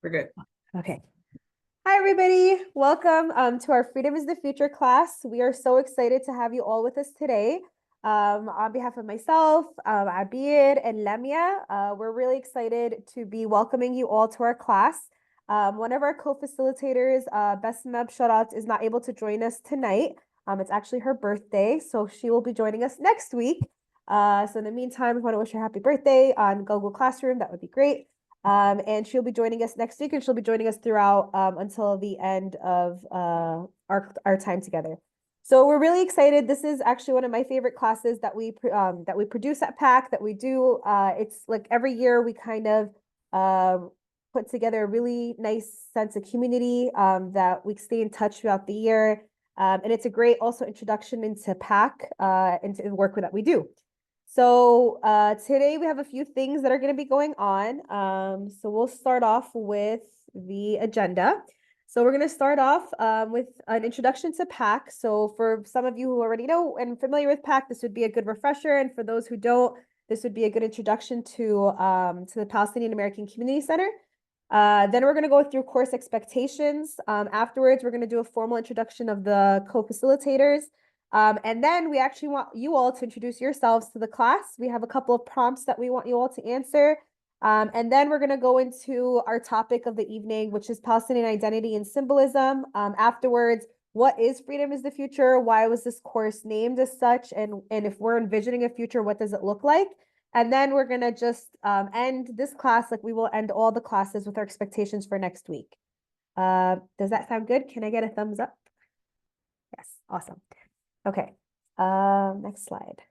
We're good. Okay. Hi, everybody. Welcome to our Freedom is the Future class. We are so excited to have you all with us today. On behalf of myself, Abir, and Lemia, we're really excited to be welcoming you all to our class. One of our co-facilitators, Besmeb Sharat, is not able to join us tonight. It's actually her birthday, so she will be joining us next week. So in the meantime, we want to wish her happy birthday on Google Classroom. That would be great. And she'll be joining us next week, and she'll be joining us throughout until the end of our time together. So we're really excited. This is actually one of my favorite classes that we produce at PAC, that we do. It's like every year we kind of put together a really nice sense of community that we stay in touch throughout the year. And it's a great also introduction into PAC into the work that we do. So today we have a few things that are going to be going on. So we'll start off with the agenda. So we're going to start off with an introduction to PAC. So for some of you who already know and familiar with PAC, this would be a good refresher. And for those who don't, this would be a good introduction to the Palestinian American Community Center. Then we're going to go through course expectations. Afterwards, we're going to do a formal introduction of the co-facilitators. And then we actually want you all to introduce yourselves to the class. We have a couple of prompts that we want you all to answer. And then we're going to go into our topic of the evening, which is Palestinian identity and symbolism. Afterwards, what is Freedom is the Future? Why was this course named as such? And if we're envisioning a future, what does it look like? And then we're going to just end this class like we will end all the classes with our expectations for next week. Does that sound good? Can I get a thumbs up? Yes, awesome. Okay, next slide.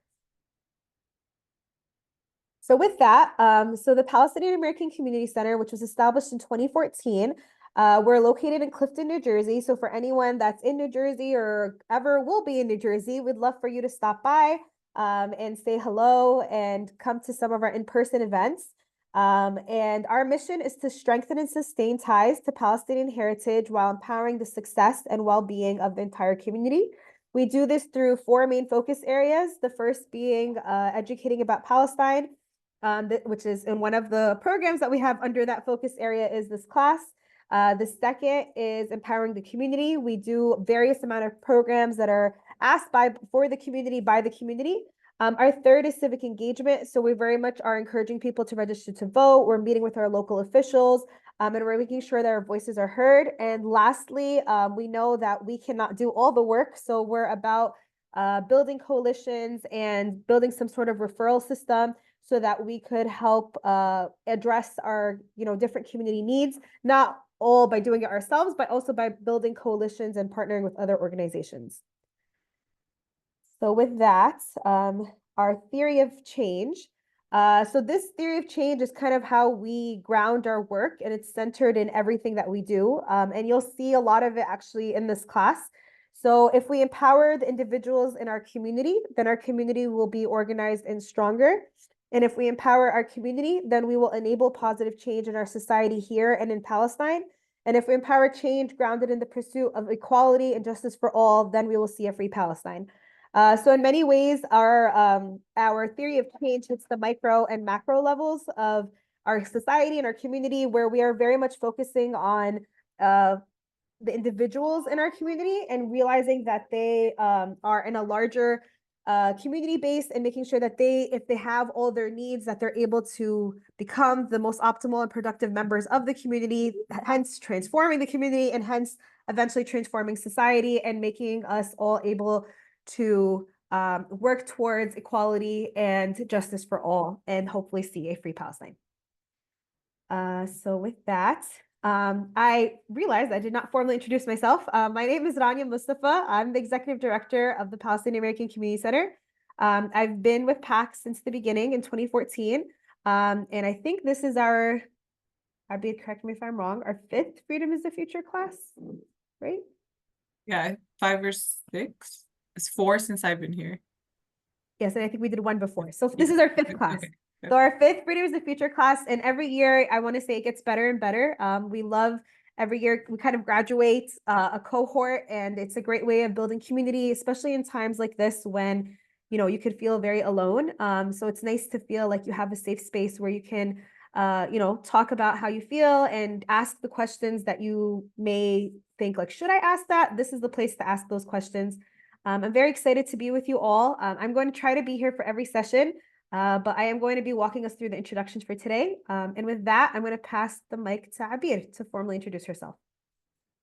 So with that, so the Palestinian American Community Center, which was established in 2014, we're located in Clifton, New Jersey. So for anyone that's in New Jersey or ever will be in New Jersey, we'd love for you to stop by and say hello and come to some of our in-person events. And our mission is to strengthen and sustain ties to Palestinian heritage while empowering the success and well-being of the entire community. We do this through four main focus areas. The first being educating about Palestine, which is in one of the programs that we have under that focus area is this class. The second is empowering the community. We do various amount of programs that are asked for the community by the community. Our third is civic engagement. So we very much are encouraging people to register to vote. We're meeting with our local officials. And we're making sure that our voices are heard. And lastly, we know that we cannot do all the work. So we're about building coalitions and building some sort of referral system so that we could help address our different community needs, not all by doing it ourselves, but also by building coalitions and partnering with other organizations. So with that, our theory of change. So this theory of change is kind of how we ground our work, and it's centered in everything that we do. And you'll see a lot of it actually in this class. So if we empower the individuals in our community, then our community will be organized and stronger. And if we empower our community, then we will enable positive change in our society here and in Palestine. And if we empower change grounded in the pursuit of equality and justice for all, then we will see a free Palestine. So in many ways, our theory of change hits the micro and macro levels of our society and our community, where we are very much focusing on the individuals in our community and realizing that they are in a larger community base and making sure that if they have all their needs, that they're able to become the most optimal and productive members of the community, hence transforming the community and hence eventually transforming society and making us all able to work towards equality and justice for all and hopefully see a free Palestine. So with that, I realized I did not formally introduce myself. My name is Rania Mustafa. I'm the Executive Director of the Palestinian American Community Center. I've been with PAC since the beginning in 2014. And I think this is Abid, correct me if I'm wrong, our fifth Freedom is the Future class, right? Yeah, 5 or 6. It's 4 since I've been here. Yes, and I think we did one before. So this is our fifth class. Okay. So our fifth Freedom is the Future class, and every year I want to say it gets better and better. We love every year we kind of graduate a cohort, and it's a great way of building community, especially in times like this when you could feel very alone. So it's nice to feel like you have a safe space where you can talk about how you feel and ask the questions that you may think like, should I ask that? This is the place to ask those questions. I'm very excited to be with you all. I'm going to try to be here for every session, but I am going to be walking us through the introductions for today. And with that, I'm going to pass the mic to Abir to formally introduce herself.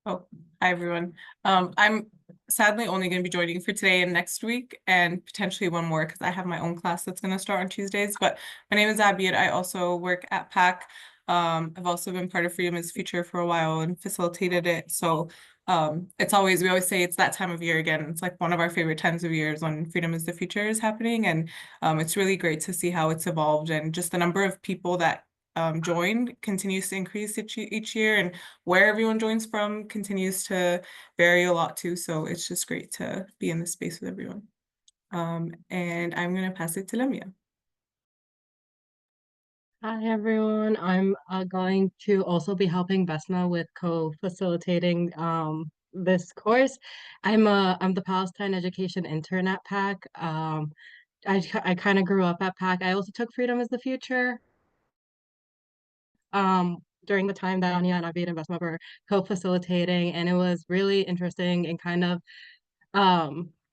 Oh, hi everyone. I'm sadly only going to be joining for today and next week, and potentially one more because I have my own class that's going to start on Tuesdays. But my name is Abir. I also work at PAC. I've also been part of Freedom is the Future for a while and facilitated it. So we always say it's that time of year again. It's like one of our favorite times of years when Freedom is the Future is happening. And it's really great to see how it's evolved, and just the number of people that join continues to increase each year, and where everyone joins from continues to vary a lot too. So it's just great to be in this space with everyone. And I'm going to pass it to Lemia. Hi everyone. I'm going to also be helping Besma with co-facilitating this course. I'm the Palestine Education intern at PAC. I kind of grew up at PAC. I also took Freedom is the Future during the time that Anya and Abid and Besma were co-facilitating, and it was really interesting and kind of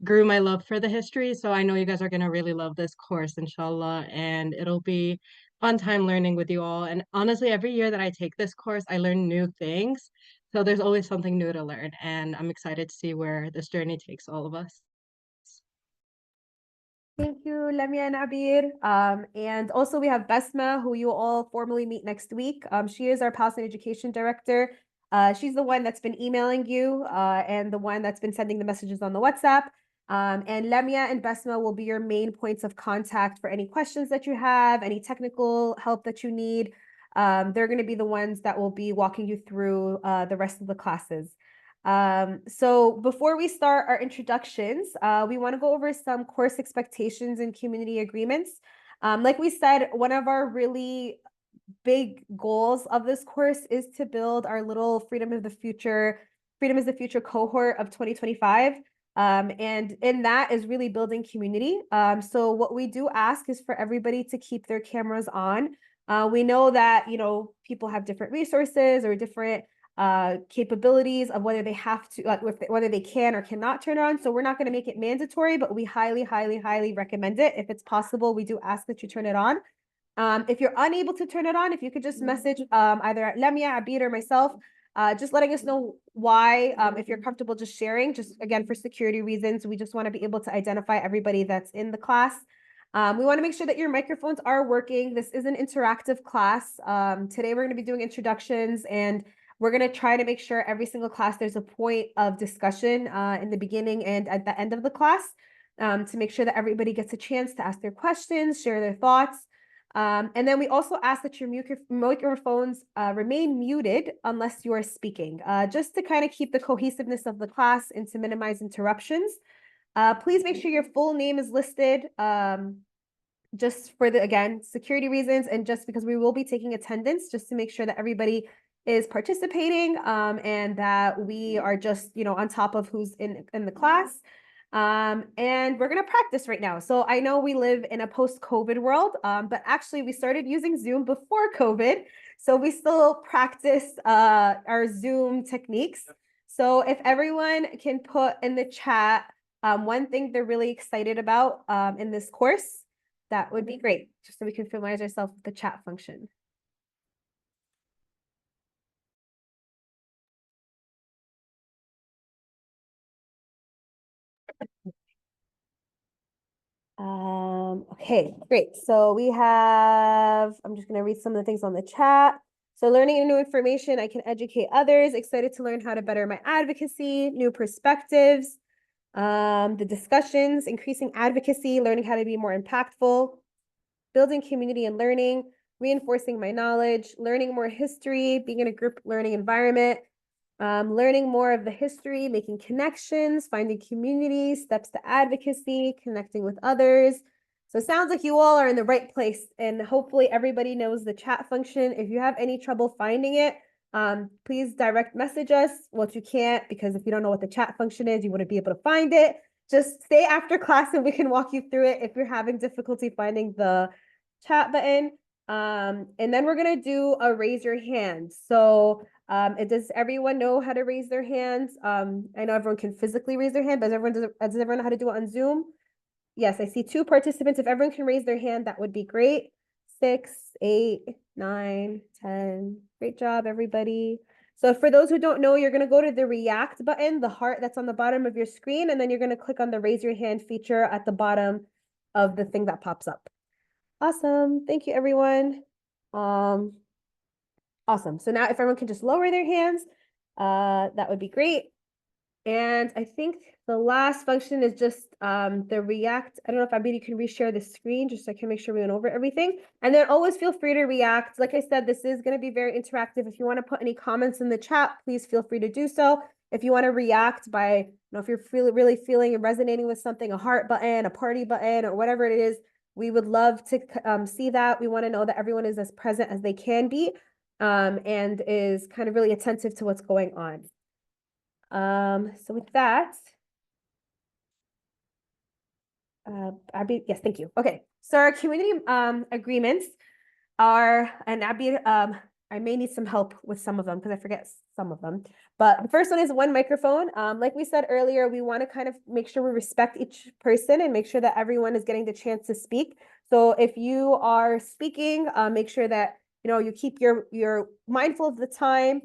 grew my love for the history. So I know you guys are gonna really love this course, inshallah, and it'll be fun time learning with you all. And honestly, every year that I take this course, I learn new things. So there's always something new to learn, and I'm excited to see where this journey takes all of us. Thank you, Lemia and Abir. And also we have Besma, who you will all formally meet next week. She is our Palestine Education Director. She's the one that's been emailing you and the one that's been sending the messages on the WhatsApp. And Lemia and Besma will be your main points of contact for any questions that you have, any technical help that you need. They're going to be the ones that will be walking you through the rest of the classes. So before we start our introductions, we want to go over some course expectations and community agreements. Like we said, one of our really big goals of this course is to build our little Freedom is the Future cohort of 2025. And in that is really building community. So what we do ask is for everybody to keep their cameras on. We know that, people have different resources or different capabilities of whether they have to, whether they can or cannot turn it on. So we're not going to make it mandatory, but we highly, highly, highly recommend it. If it's possible, we do ask that you turn it on. If you're unable to turn it on, if you could just message either at Lemia, Abid, or myself, just letting us know why, if you're comfortable just sharing, just again, for security reasons, we just want to be able to identify everybody that's in the class. We want to make sure that your microphones are working. This is an interactive class. Today we're going to be doing introductions, and we're going to try to make sure every single class there's a point of discussion in the beginning and at the end of the class to make sure that everybody gets a chance to ask their questions, share their thoughts. And then we also ask that your microphones remain muted unless you are speaking, just to kind of keep the cohesiveness of the class and to minimize interruptions. Please make sure your full name is listed just for again, security reasons, and just because we will be taking attendance, just to make sure that everybody is participating and that we are just, on top of who's in the class. And we're going to practice right now. So I know we live in a post-COVID world, but actually we started using Zoom before COVID. So we still practice our Zoom techniques. So if everyone can put in the chat one thing they're really excited about in this course, that would be great, just so we can familiarize ourselves with the chat function. Okay, great. So we have, I'm just going to read some of the things on the chat. So learning new information, I can educate others, excited to learn how to better my advocacy, new perspectives, the discussions, increasing advocacy, learning how to be more impactful, building community and learning, reinforcing my knowledge, learning more history, being in a group learning environment, learning more of the history, making connections, finding community, steps to advocacy, connecting with others. So it sounds like you all are in the right place, and hopefully everybody knows the chat function. If you have any trouble finding it, please direct message us. Well, you can't, because if you don't know what the chat function is, you wouldn't be able to find it. Just stay after class and we can walk you through it if you're having difficulty finding the chat button. And then we're gonna do a raise your hand. So does everyone know how to raise their hands? I know everyone can physically raise their hand, but does everyone know how to do it on Zoom? Yes, I see 2 participants. If everyone can raise their hand, that would be great. 6, 8, 9, 10. Great job, everybody. So for those who don't know, you're going to go to the react button, the heart that's on the bottom of your screen, and then you're going to click on the raise your hand feature at the bottom of the thing that pops up. Awesome. Thank you, everyone. Awesome. So now if everyone can just lower their hands, that would be great. And I think the last function is just the react. I don't know if Abby can reshare the screen just so I can make sure we went over everything. And then always feel free to react. Like I said, this is going to be very interactive. If you want to put any comments in the chat, please feel free to do so. If you want to react by, you know, if you're really feeling and resonating with something, a heart button, a party button, or whatever it is, we would love to see that. We want to know that everyone is as present as they can be and is kind of really attentive to what's going on. So with that, Abby, yes, thank you. Okay, so our community agreements are, and Abby, I may need some help with some of them because I forget some of them. But the first one is 1 microphone. Like we said earlier, we want to kind of make sure we respect each person and make sure that everyone is getting the chance to speak. So if you are speaking, make sure that you keep you're mindful of the time.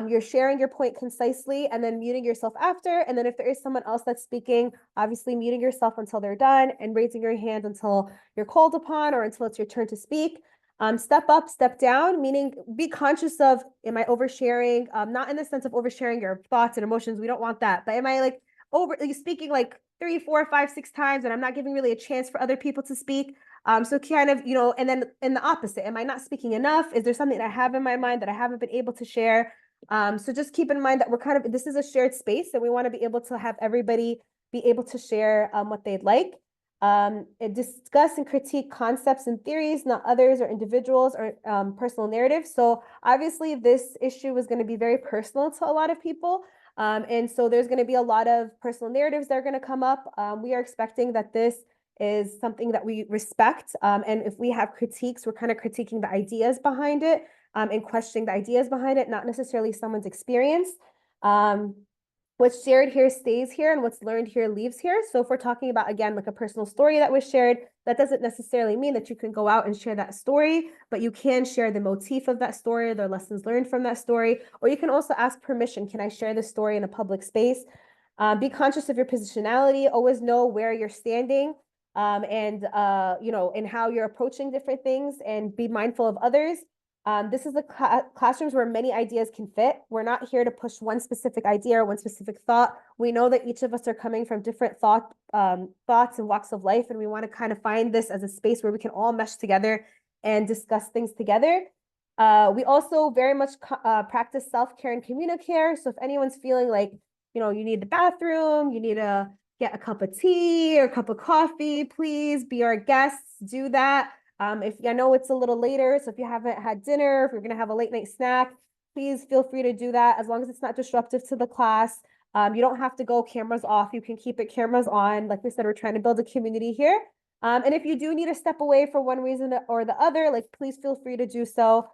You're sharing your point concisely and then muting yourself after. And then if there is someone else that's speaking, obviously muting yourself until they're done and raising your hand until you're called upon or until it's your turn to speak. Step up, step down, meaning be conscious of, am I oversharing? Not in the sense of oversharing your thoughts and emotions. We don't want that. But am I speaking like 3, 4, 5, 6 times and I'm not giving really a chance for other people to speak? So kind of, and then in the opposite, am I not speaking enough? Is there something that I have in my mind that I haven't been able to share? So just keep in mind that this is a shared space and we want to be able to have everybody be able to share what they'd like. Discuss and critique concepts and theories, not others or individuals or personal narratives. So obviously this issue is going to be very personal to a lot of people. And so there's going to be a lot of personal narratives that are going to come up. We are expecting that this is something that we respect. And if we have critiques, we're kind of critiquing the ideas behind it. And questioning the ideas behind it, not necessarily someone's experience. What's shared here stays here and what's learned here leaves here. So if we're talking about, again, like a personal story that was shared, that doesn't necessarily mean that you can go out and share that story, but you can share the motif of that story, the lessons learned from that story, or you can also ask permission. Can I share this story in a public space? Be conscious of your positionality, always know where you're standing and how you're approaching different things and be mindful of others. This is the classrooms where many ideas can fit. We're not here to push one specific idea or one specific thought. We know that each of us are coming from different thoughts and walks of life, and we want to kind of find this as a space where we can all mesh together and discuss things together. We also very much practice self-care and communicare. So if anyone's feeling like, you need the bathroom, you need to get a cup of tea or a cup of coffee, please be our guests, do that. If I know it's a little later, so if you haven't had dinner, if you're going to have a late night snack, please feel free to do that as long as it's not disruptive to the class. You don't have to go cameras off. You can keep it cameras on. Like we said, we're trying to build a community here. And if you do need to step away for one reason or the other, please feel free to do so.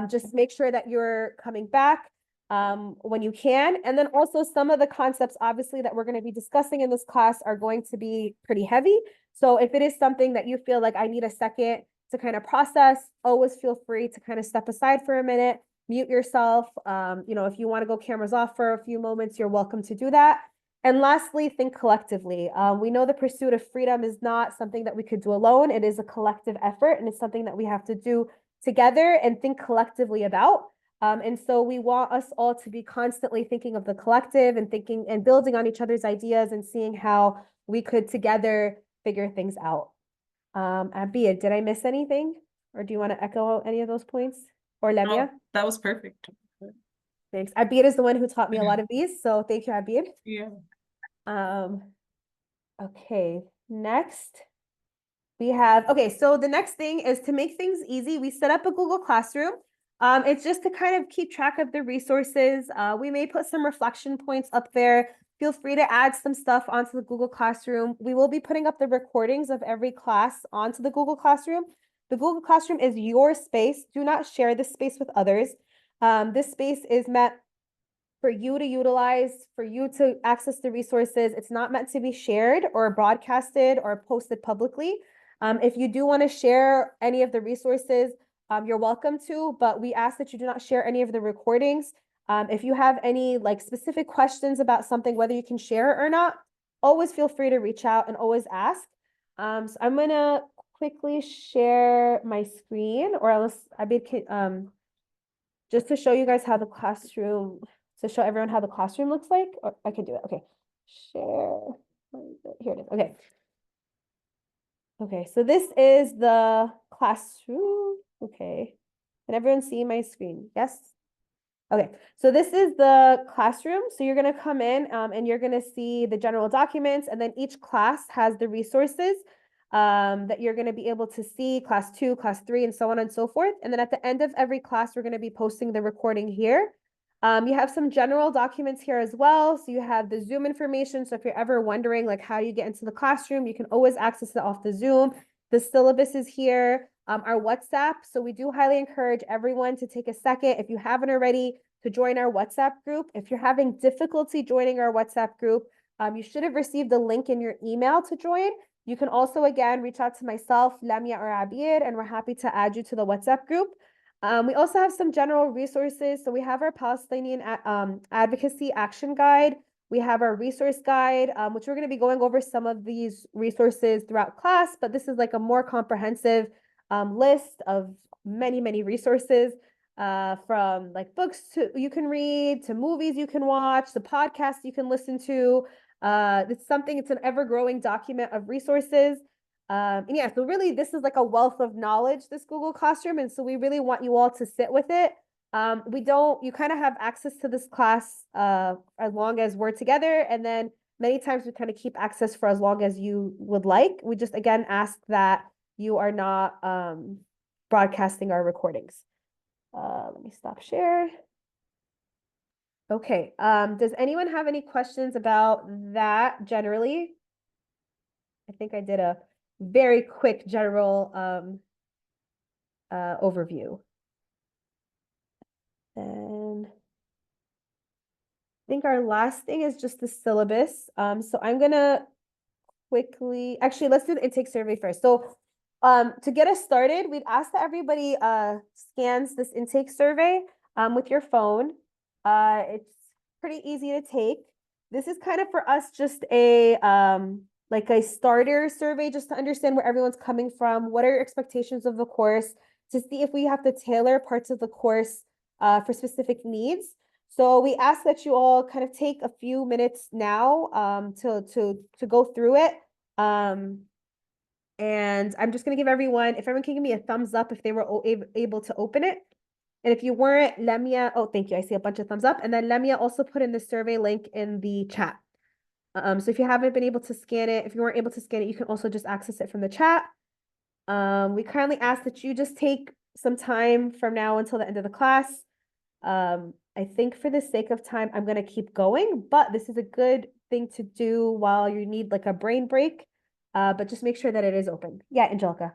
Just make sure that you're coming back when you can. And then also some of the concepts, obviously, that we're going to be discussing in this class are going to be pretty heavy. So if it is something that you feel like I need a second to kind of process, always feel free to kind of step aside for a minute, mute yourself. If you want to go cameras off for a few moments, you're welcome to do that. And lastly, think collectively. We know the pursuit of freedom is not something that we could do alone. It is a collective effort, and it's something that we have to do together and think collectively about. And so we want us all to be constantly thinking of the collective and thinking and building on each other's ideas and seeing how we could together figure things out. Abia, did I miss anything? Or do you want to echo any of those points? Or Lemia? No, that was perfect. Thanks. Abir is the one who taught me a lot of these, so thank you, Abir. Yeah. Okay, next we have, so the next thing is to make things easy, we set up a Google Classroom. It's just to kind of keep track of the resources. We may put some reflection points up there. Feel free to add some stuff onto the Google Classroom. We will be putting up the recordings of every class onto the Google Classroom. The Google Classroom is your space. Do not share this space with others. This space is meant for you to utilize, for you to access the resources. It's not meant to be shared or broadcasted or posted publicly. If you do want to share any of the resources, you're welcome to, but we ask that you do not share any of the recordings. If you have any like specific questions about something, whether you can share it or not, always feel free to reach out and always ask. So I'm gonna quickly share my screen, or else just to show you guys how the classroom, to show everyone how the classroom looks like, or I can do it. Okay, share. Here it is. Okay. Okay, so this is the classroom. Okay. Can everyone see my screen? Yes? Okay, so this is the classroom. So you're gonna come in and you're gonna see the general documents, and then each class has the resources that you're gonna be able to see, class 2, class 3, and so on and so forth. And then at the end of every class, we're gonna be posting the recording here. You have some general documents here as well. So you have the Zoom information. So if you're ever wondering like how you get into the classroom, you can always access it off the Zoom. The syllabus is here. Our WhatsApp. So we do highly encourage everyone to take a second, if you haven't already, to join our WhatsApp group. If you're having difficulty joining our WhatsApp group, you should have received the link in your email to join. You can also, again, reach out to myself, Lamia or Abir, and we're happy to add you to the WhatsApp group. We also have some general resources. So we have our Palestinian Advocacy Action Guide. We have our resource guide, which we're going to be going over some of these resources throughout class, but this is like a more comprehensive list of many, many resources, from like books you can read, to movies you can watch, the podcasts you can listen to. It's an ever-growing document of resources. And yeah, so really this is like a wealth of knowledge, this Google Classroom. And so we really want you all to sit with it. You kind of have access to this class as long as we're together. And then many times we kind of keep access for as long as you would like. We just, again, ask that you are not broadcasting our recordings. Let me stop share. Okay, does anyone have any questions about that generally? I think I did a very quick general overview. And I think our last thing is just the syllabus. So I'm gonna quickly, actually, let's do the intake survey first. So to get us started, we'd ask that everybody scans this intake survey with your phone. It's pretty easy to take. This is kind of for us just a like a starter survey, just to understand where everyone's coming from. What are your expectations of the course, to see if we have to tailor parts of the course for specific needs. So we ask that you all kind of take a few minutes now to go through it. And I'm just going to give everyone, if everyone can give me a thumbs up if they were able to open it. And if you weren't, Lemia, oh, thank you. I see a bunch of thumbs up. And then Lemia also put in the survey link in the chat. So if you haven't been able to scan it, if you weren't able to scan it, you can also just access it from the chat. We kindly ask that you just take some time from now until the end of the class. I think for the sake of time, I'm going to keep going, but this is a good thing to do while you need like a brain break. But just make sure that it is open. Yeah, Angelica.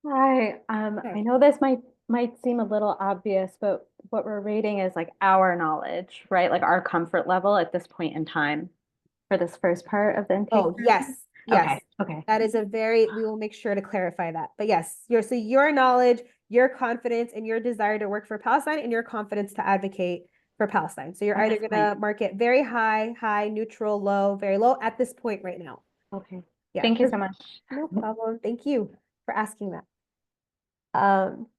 Hi, I know this might seem a little obvious, but what we're rating is like our knowledge, right? Like our comfort level at this point in time for this first part of the intake. Oh, yes. Yes. Okay. That is we will make sure to clarify that. But yes, your knowledge, your confidence, and your desire to work for Palestine, and your confidence to advocate for Palestine. So you're At either this going to point. mark it very high, high, neutral, low, very low at this point right now. Okay. Yeah. Thank you so much. No problem. Thank you for asking that.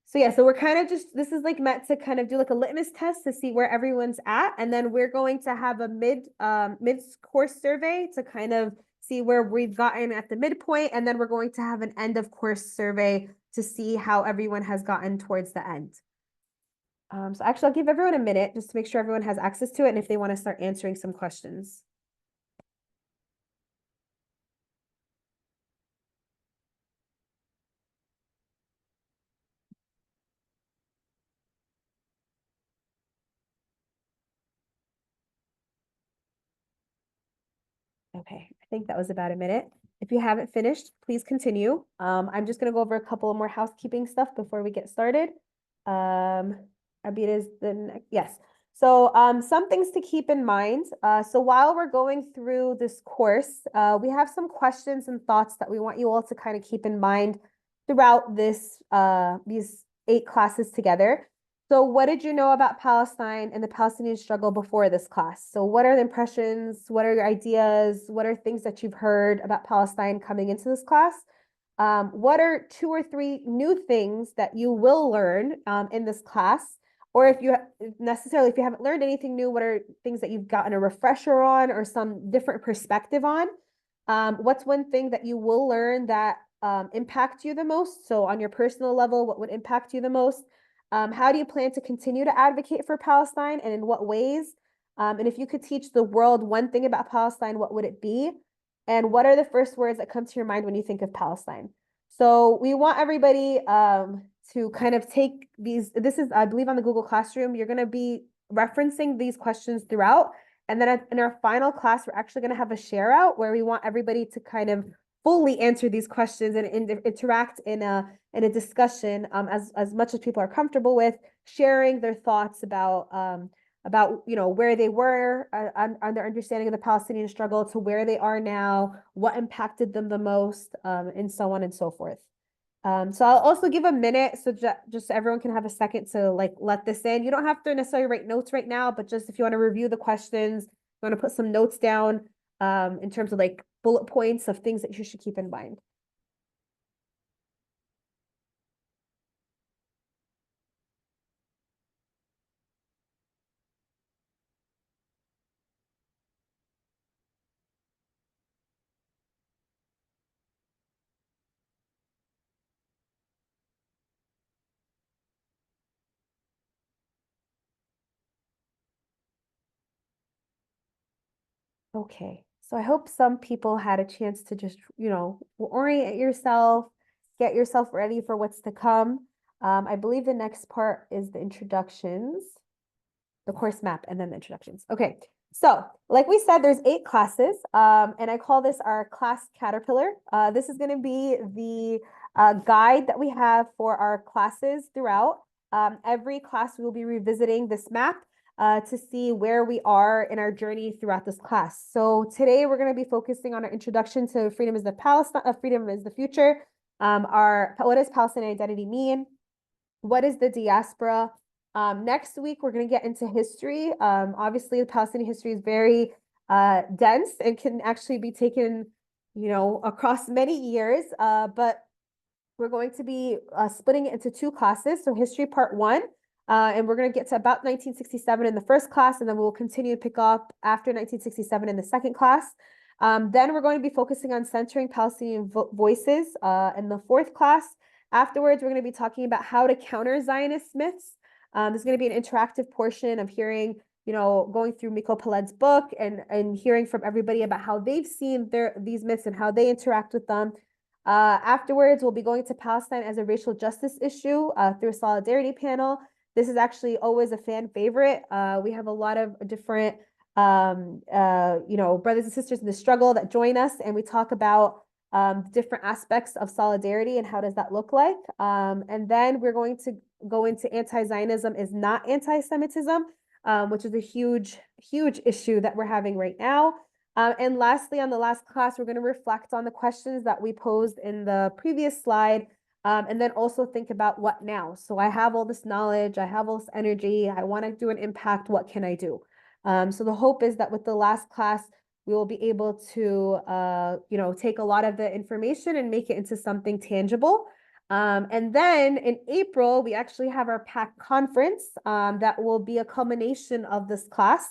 So yeah, so we're kind of this is like meant to kind of do like a litmus test to see where everyone's at. And then we're going to have a mid-course survey to kind of see where we've gotten at the midpoint. And then we're going to have an end of course survey to see how everyone has gotten towards the end. So actually, I'll give everyone a minute just to make sure everyone has access to it and if they want to start answering some questions. Okay, I think that was about a minute. If you haven't finished, please continue. I'm just gonna go over a couple of more housekeeping stuff before we get started. Abid is yes. So some things to keep in mind. So while we're going through this course, we have some questions and thoughts that we want you all to kind of keep in mind throughout this these 8 classes together. So what did you know about Palestine and the Palestinian struggle before this class? So what are the impressions? What are your ideas? What are things that you've heard about Palestine coming into this class? What are 2 or 3 new things that you will learn in this class? Or if you if you haven't learned anything new, what are things that you've gotten a refresher on or some different perspective on? What's one thing that you will learn that impact you the most? So on your personal level, what would impact you the most? How do you plan to continue to advocate for Palestine and in what ways? And if you could teach the world one thing about Palestine, what would it be? And what are the first words that come to your mind when you think of Palestine? So we want everybody to kind of take these, this is, I believe on the Google Classroom, you're gonna be referencing these questions throughout. And then in our final class, we're actually gonna have a share out where we want everybody to kind of fully answer these questions and interact in a discussion as much as people are comfortable with sharing their thoughts about where they were on their understanding of the Palestinian struggle to where they are now, what impacted them the most, and so on and so forth. So I'll also give a minute so just so everyone can have a second to like let this in. You don't have to necessarily write notes right now, but just if you want to review the questions, you want to put some notes down in terms of like bullet points of things that you should keep in mind. Okay, so I hope some people had a chance to just, orient yourself, get yourself ready for what's to come. I believe the next part is the introductions, the course map, and then the introductions. Okay, so like we said, there's 8 classes, and I call this our class caterpillar. This is going to be the guide that we have for our classes throughout. Every class we will be revisiting this map to see where we are in our journey throughout this class. So today we're going to be focusing on our introduction to freedom is the freedom is the future. What does Palestinian identity mean? What is the diaspora? Next week we're going to get into history. Obviously, the Palestinian history is very dense and can actually be taken, across many years. But we're going to be splitting it into 2 classes. So history part 1. And we're going to get to about 1967 in the first class, and then we'll continue to pick up after 1967 in the second class. Then we're going to be focusing on centering Palestinian voices in the 4th class. Afterwards, we're going to be talking about how to counter Zionist myths. There's going to be an interactive portion of hearing, going through Miko Paled's book and hearing from everybody about how they've seen these myths and how they interact with them. Afterwards, we'll be going to Palestine as a racial justice issue through a solidarity panel. This is actually always a fan favorite. We have a lot of different, brothers and sisters in the struggle that join us, and we talk about different aspects of solidarity and how does that look like. And then we're going to go into anti-Zionism is not anti-Semitism, which is a huge, huge issue that we're having right now. And lastly, on the last class, we're going to reflect on the questions that we posed in the previous slide. And then also think about what now. So I have all this knowledge, I have all this energy, I want to do an impact, what can I do? So the hope is that with the last class, we will be able to, take a lot of the information and make it into something tangible. And then in April, we actually have our PAC conference that will be a culmination of this class.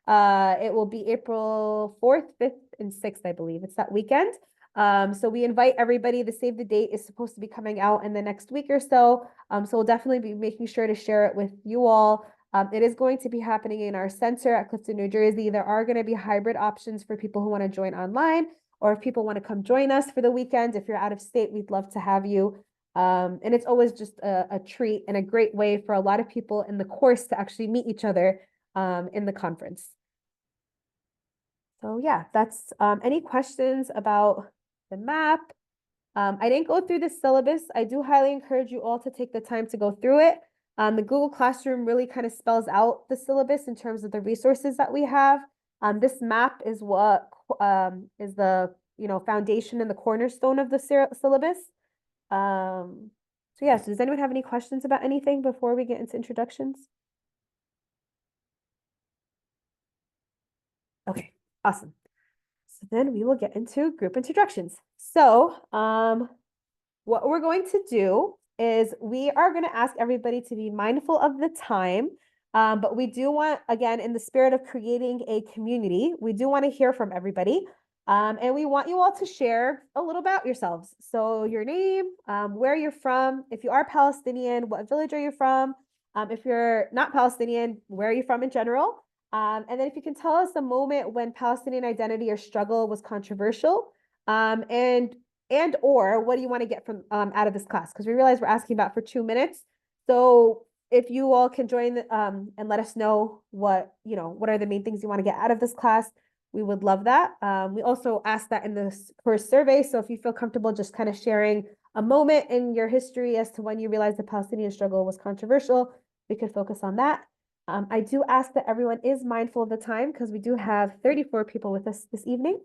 It will be April 4th, 5th, and 6th, I believe. It's that weekend. So we invite everybody. The save the date is supposed to be coming out in the next week or so. So we'll definitely be making sure to share it with you all. It is going to be happening in our center at Clifton, New Jersey. There are going to be hybrid options for people who want to join online, or if people want to come join us for the weekend. If you're out of state, we'd love to have you. And it's always just a treat and a great way for a lot of people in the course to actually meet each other in the conference. So yeah, that's any questions about the map? I didn't go through the syllabus. I do highly encourage you all to take the time to go through it. The Google Classroom really kind of spells out the syllabus in terms of the resources that we have. This map is what is the foundation and the cornerstone of the syllabus. So yeah, so does anyone have any questions about anything before we get into introductions? Okay, awesome. So then we will get into group introductions. So what we're going to do is we are going to ask everybody to be mindful of the time. But we do want, again, in the spirit of creating a community, we do want to hear from everybody. And we want you all to share a little about yourselves. So your name, where you're from, if you are Palestinian, what village are you from? If you're not Palestinian, where are you from in general? And then if you can tell us a moment when Palestinian identity or struggle was controversial, and or what do you want to get from out of this class? Because we realize we're asking about for 2 minutes. So if you all can join and let us know what are the main things you want to get out of this class, we would love that. We also asked that in the first survey. So if you feel comfortable just kind of sharing a moment in your history as to when you realized the Palestinian struggle was controversial, we could focus on that. I do ask that everyone is mindful of the time because we do have 34 people with us this evening.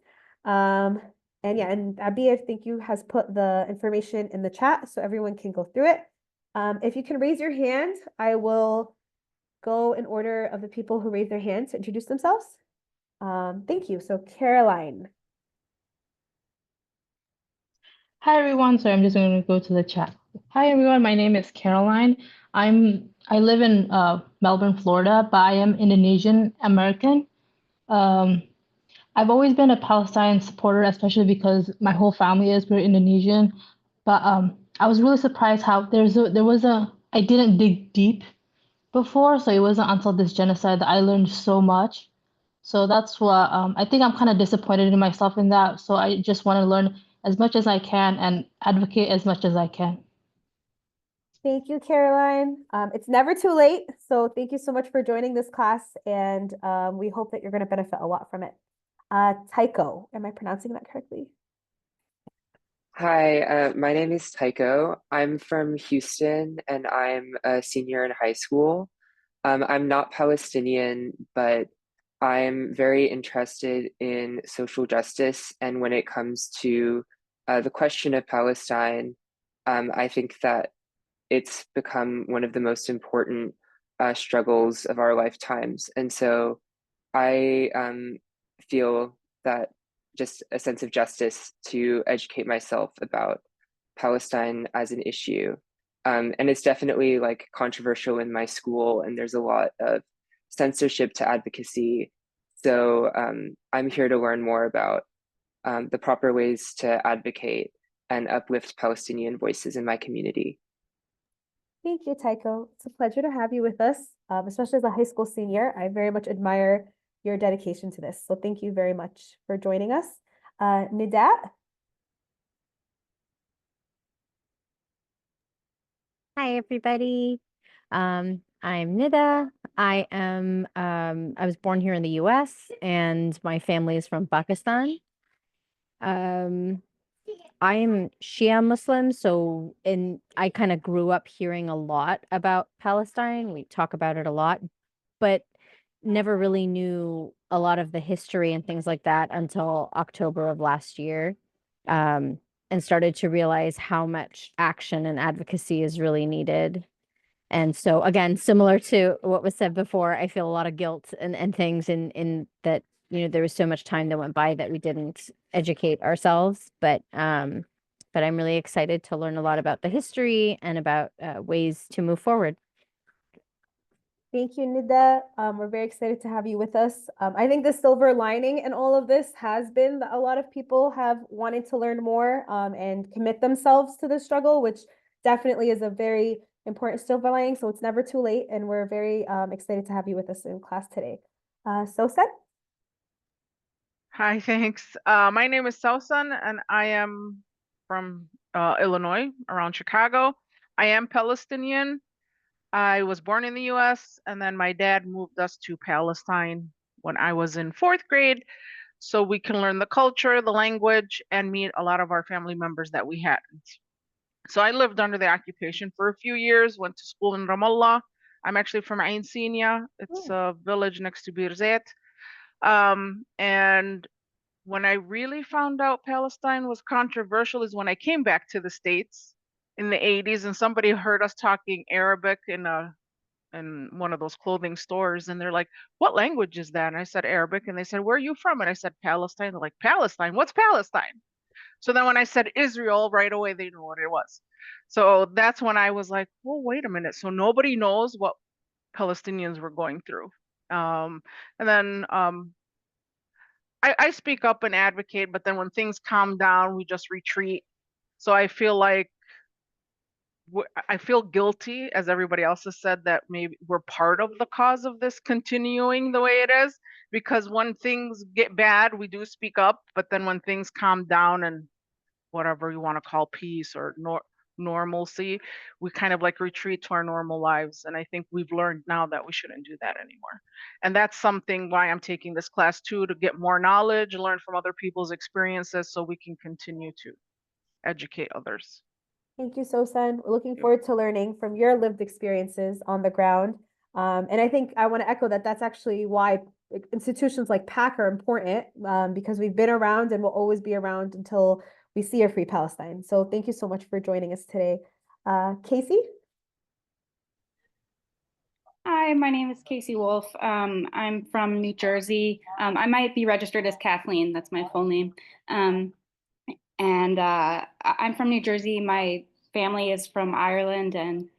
And yeah, and Abby, I think you has put the information in the chat so everyone can go through it. If you can raise your hand, I will go in order of the people who raise their hand to introduce themselves. Thank you. So Caroline. Hi everyone, so I'm just going to go to the chat. Hi everyone, my name is Caroline. I live in Melbourne, Florida, but I am Indonesian American. I've always been a Palestine supporter, especially because my whole family is very Indonesian. But I was really surprised how I didn't dig deep before, so it wasn't until this genocide that I learned so much. So that's what I think I'm kind of disappointed in myself in that. So I just want to learn as much as I can and advocate as much as I can. Thank you, Caroline. It's never too late. So thank you so much for joining this class. And we hope that you're going to benefit a lot from it. Tycho, am I pronouncing that correctly? Hi, my name is Tycho. I'm from Houston and I'm a senior in high school. I'm not Palestinian, but I'm very interested in social justice. And when it comes to the question of Palestine, I think that it's become one of the most important struggles of our lifetimes. And so I feel that just a sense of justice to educate myself about Palestine as an issue. And it's definitely like controversial in my school, and there's a lot of censorship to advocacy. So I'm here to learn more about the proper ways to advocate and uplift Palestinian voices in my community. Thank you, Tycho. It's a pleasure to have you with us, especially as a high school senior. I very much admire your dedication to this. So thank you very much for joining us. Nidat? Hi, everybody. I'm Nida. I was born here in the US and my family is from Pakistan. I am Shia Muslim, and I kind of grew up hearing a lot about Palestine. We talk about it a lot, but never really knew a lot of the history and things like that until October of last year. And started to realize how much action and advocacy is really needed. And so again, similar to what was said before, I feel a lot of guilt and things in that, there was so much time that went by that we didn't educate ourselves. But I'm really excited to learn a lot about the history and about ways to move forward. Thank you, Nida. We're very excited to have you with us. I think the silver lining in all of this has been that a lot of people have wanted to learn more and commit themselves to the struggle, which definitely is a very important silver lining. So it's never too late, and we're very excited to have you with us in class today. Soset? Hi, thanks. My name is Sausan, and I am from Illinois, around Chicago. I am Palestinian. I was born in the US, and then my dad moved us to Palestine when I was in 4th grade. so we can learn the culture, the language, and meet a lot of our family members that we hadn't. So I lived under the occupation for a few years, went to school in Ramallah. I'm actually from Ain Sinia. It's a village next to Birzeit. And when I really found out Palestine was controversial is when I came back to the States in the 80s, and somebody heard us talking Arabic in one of those clothing stores, and they're like, "What language is that?" And I said Arabic, and they said, "Where are you from?" And I said Palestine. They're like, "Palestine? What's Palestine?" So then when I said Israel, right away they knew what it was. So that's when I was like, "Well, wait a minute. So nobody knows what Palestinians were going through." And then I speak up and advocate, but then when things calm down, we just retreat. So I feel like I feel guilty, as everybody else has said, that maybe we're part of the cause of this continuing the way it is, because when things get bad, we do speak up, but then when things calm down and whatever you want to call peace or normalcy, we kind of like retreat to our normal lives. And I think we've learned now that we shouldn't do that anymore. And that's something why I'm taking this class too, to get more knowledge, learn from other people's experiences so we can continue to educate others. Thank you, Sosan. We're looking Yeah. forward to learning from your lived experiences on the ground. And I think I want to echo that that's actually why institutions like PAC are important, because we've been around and will always be around until we see a free Palestine. So thank you so much for joining us today. Casey? Hi, my name is Casey Wolf. I'm from New Jersey. I might be registered as Kathleen, that's my full name. I'm from New Jersey. My family is from Ireland, and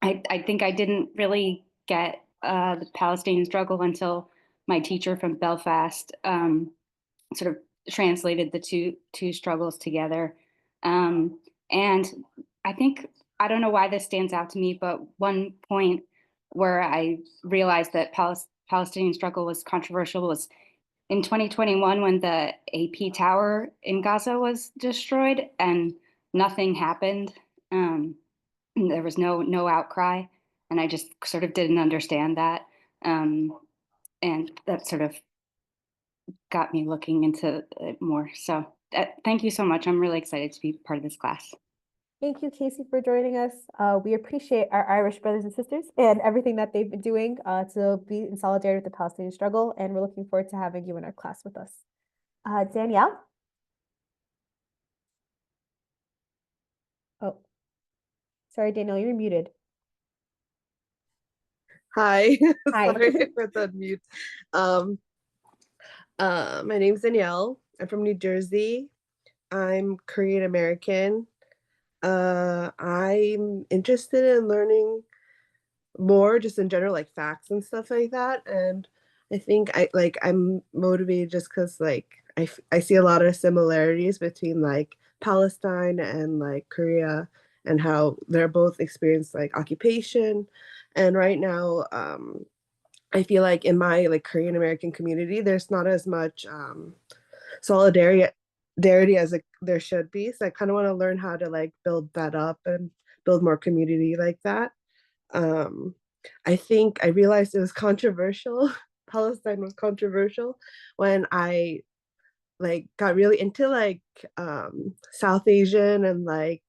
I think I didn't really get the Palestinian struggle until my teacher from Belfast sort of translated the two struggles together. And I think, I don't know why this stands out to me, but one point where I realized that Palestinian struggle was controversial was in 2021 when the AP tower in Gaza was destroyed and nothing happened. There was no outcry, and I just sort of didn't understand that. And that sort of got me looking into it more. So thank you so much. I'm really excited to be part of this class. Thank you, Casey, for joining us. We appreciate our Irish brothers and sisters and everything that they've been doing to be in solidarity with the Palestinian struggle, and we're looking forward to having you in our class with us. Danielle? Oh, sorry, Danielle, you're muted. Hi. Hi. Sorry for the mute. My name's Danielle. I'm from New Jersey. I'm Korean American. I'm interested in learning more just in general, like facts and stuff like that. And I think I'm motivated just because I see a lot of similarities between like Palestine and like Korea, and how they're both experienced like occupation. And right now, I feel like in my like Korean American community, there's not as much solidarity as there should be. So I kind of want to learn how to like build that up and build more community like that. I think I realized it was controversial. Palestine was controversial when I like got really into like South Asian and like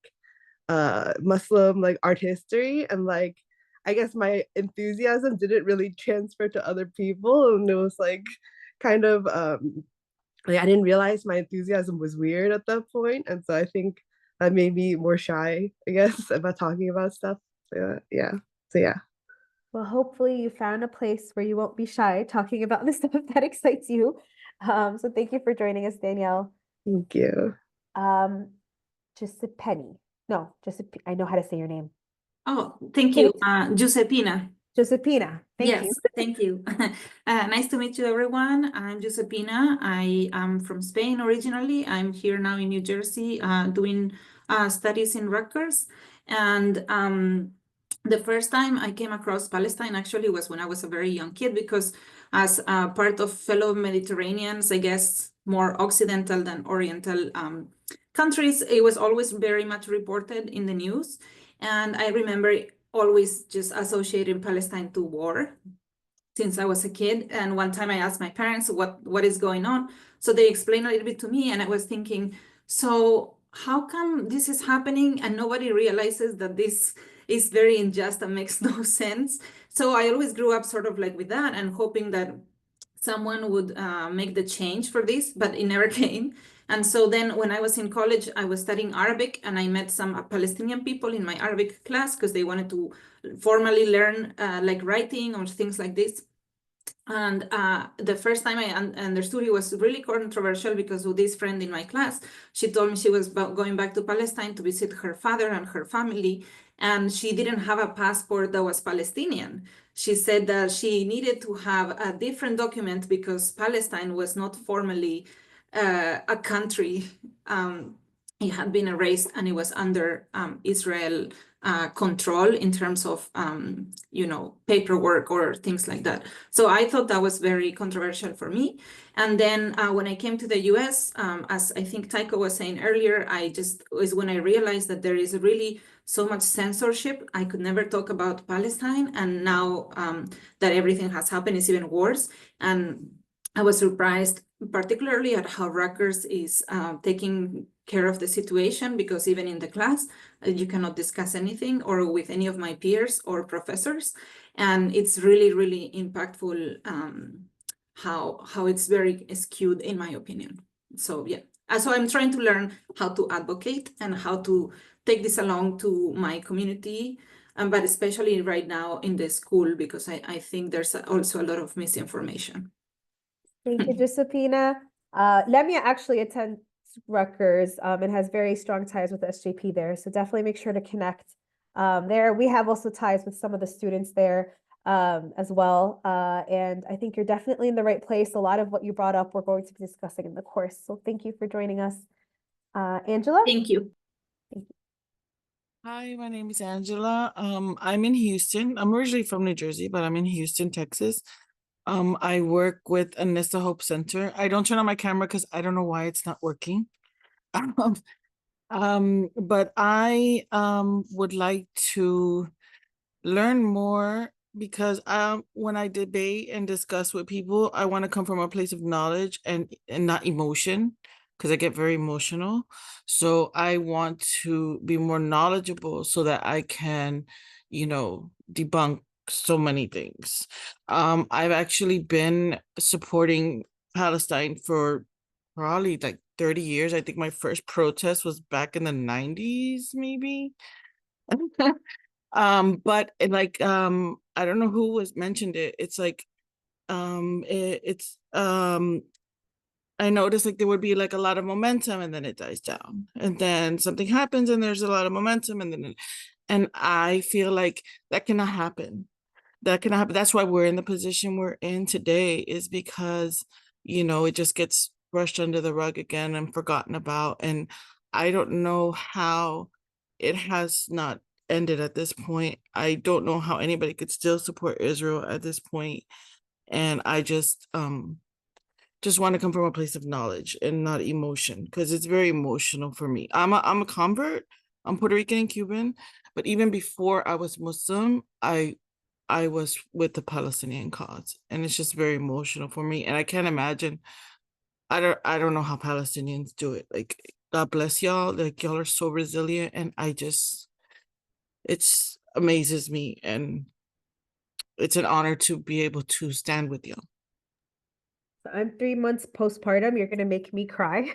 Muslim like art history, and like I guess my enthusiasm didn't really transfer to other people, and it was like kind of like I didn't realize my enthusiasm was weird at that point, and so I think that made me more shy, I guess, about talking about stuff. So yeah. Well, hopefully you found a place where you won't be shy talking about the stuff that excites you. So thank you for joining us, Danielle. Thank you. Giuseppe. No, Giuseppe, I know how to say your name. Oh, thank you, Giuseppina. Giuseppina, thank you. Yes, thank you. Nice to meet you, everyone. I'm Giuseppina. I am from Spain originally. I'm here now in New Jersey doing studies in Rutgers. And the first time I came across Palestine actually was when I was a very young kid, because as part of fellow Mediterraneans, I guess more Occidental than Oriental countries, it was always very much reported in the news. And I remember always just associating Palestine to war. since I was a kid. And one time I asked my parents what is going on. So they explained a little bit to me, and I was thinking, so how come this is happening and nobody realizes that this is very unjust and makes no sense? So I always grew up sort of like with that and hoping that someone would make the change for this, but it never came. And so then when I was in college, I was studying Arabic, and I met some Palestinian people in my Arabic class because they wanted to formally learn like writing or things like this. And the first time I understood it was really controversial because of this friend in my class, she told me she was going back to Palestine to visit her father and her family, and she didn't have a passport that was Palestinian. She said that she needed to have a different document because Palestine was not formally a country. It had been erased and it was under Israel control in terms of, paperwork or things like that. So I thought that was very controversial for me. And then when I came to the US, as I think Taiko was saying earlier, is when I realized that there is really so much censorship. I could never talk about Palestine. And now that everything has happened, it's even worse. And I was surprised, particularly at how Rutgers is taking care of the situation, because even in the class, you cannot discuss anything or with any of my peers or professors. And it's really, really impactful how it's very skewed, in my opinion. So yeah, so I'm trying to learn how to advocate and how to take this along to my community, but especially right now in the school, because I think there's also a lot of misinformation. Thank you, Josephina. Lemia actually attends Rutgers and has very strong ties with SJP there. So definitely make sure to connect there. We have also ties with some of the students there as well. And I think you're definitely in the right place. A lot of what you brought up, we're going to be discussing in the course. So thank you for joining us. Angela? Thank you. Hi, my name is Angela. I'm in Houston. I'm originally from New Jersey, but I'm in Houston, Texas. I work with Anissa Hope Center. I don't turn on my camera because I don't know why it's not working. But I would like to learn more because when I debate and discuss with people, I want to come from a place of knowledge and not emotion, because I get very emotional. So I want to be more knowledgeable so that I can, debunk so many things. I've actually been supporting Palestine for probably like 30 years. I think my first protest was back in the 90s, maybe. But I don't know who mentioned it. It's like I noticed like there would be like a lot of momentum and then it dies down. And then something happens and there's a lot of momentum and I feel like that cannot happen. That cannot happen. That's why we're in the position we're in today, is because, it just gets brushed under the rug again and forgotten about. And I don't know how it has not ended at this point. I don't know how anybody could still support Israel at this point. And I just want to come from a place of knowledge and not emotion, because it's very emotional for me. I'm a convert. I'm Puerto Rican and Cuban, but even before I was Muslim, I was with the Palestinian cause, and it's just very emotional for me. And I can't imagine. I don't know how Palestinians do it. Like, God bless y'all. Like, y'all are so resilient, and it's amazes me, and it's an honor to be able to stand with y'all. I'm 3 months postpartum. You're going to make me cry.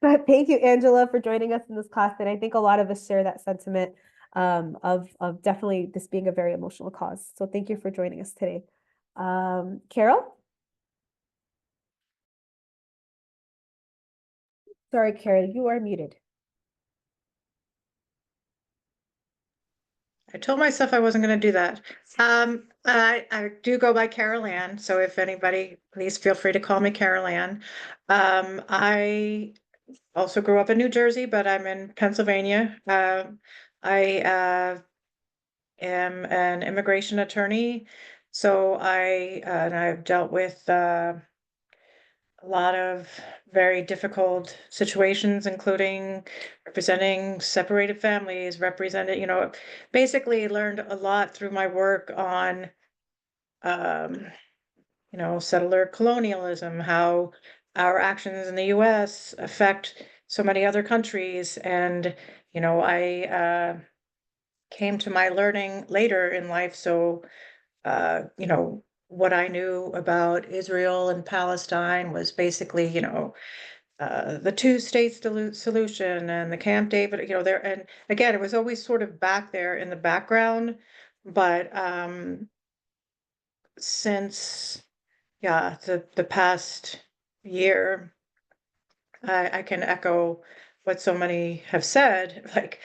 But thank you, Angela, for joining us in this class. And I think a lot of us share that sentiment of definitely this being a very emotional cause. So thank you for joining us today. Carol? Sorry, Carol, you are muted. I told myself I wasn't going to do that. I do go by Carol Ann, so if anybody, please feel free to call me Carol Ann. I also grew up in New Jersey, but I'm in Pennsylvania. I am an immigration attorney, so I've dealt with a lot of very difficult situations, including representing separated families, basically learned a lot through my work on settler colonialism, how our actions in the US affect so many other countries. And, I came to my learning later in life. So, what I knew about Israel and Palestine was basically, the two-state solution and the Camp David, there, and again, it was always sort of back there in the background, but since, yeah, the past year, I can echo what so many have said. Like,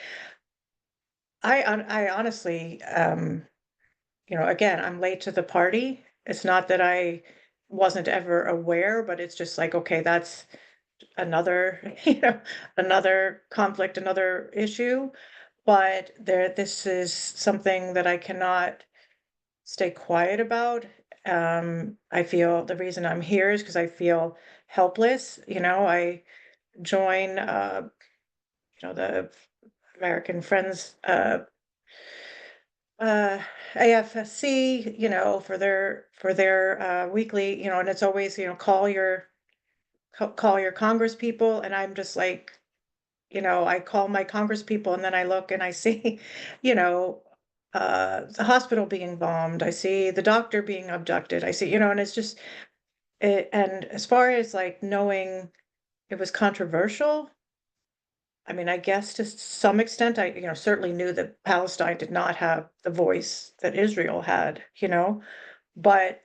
I honestly, again, I'm late to the party. It's not that I wasn't ever aware, but it's just like, okay, that's another, another conflict, another issue. But this is something that I cannot stay quiet about. I feel the reason I'm here is because I feel helpless. I join, the American Friends, AFSC, for their weekly, and it's always, call your Congress people, and I'm just like, I call my Congress people, and then I look and I see, you know, the hospital being bombed. I see the doctor being abducted. I see, and it's just and as far as like knowing it was controversial, I mean, I guess to some extent, I, certainly knew that Palestine did not have the voice that Israel had, but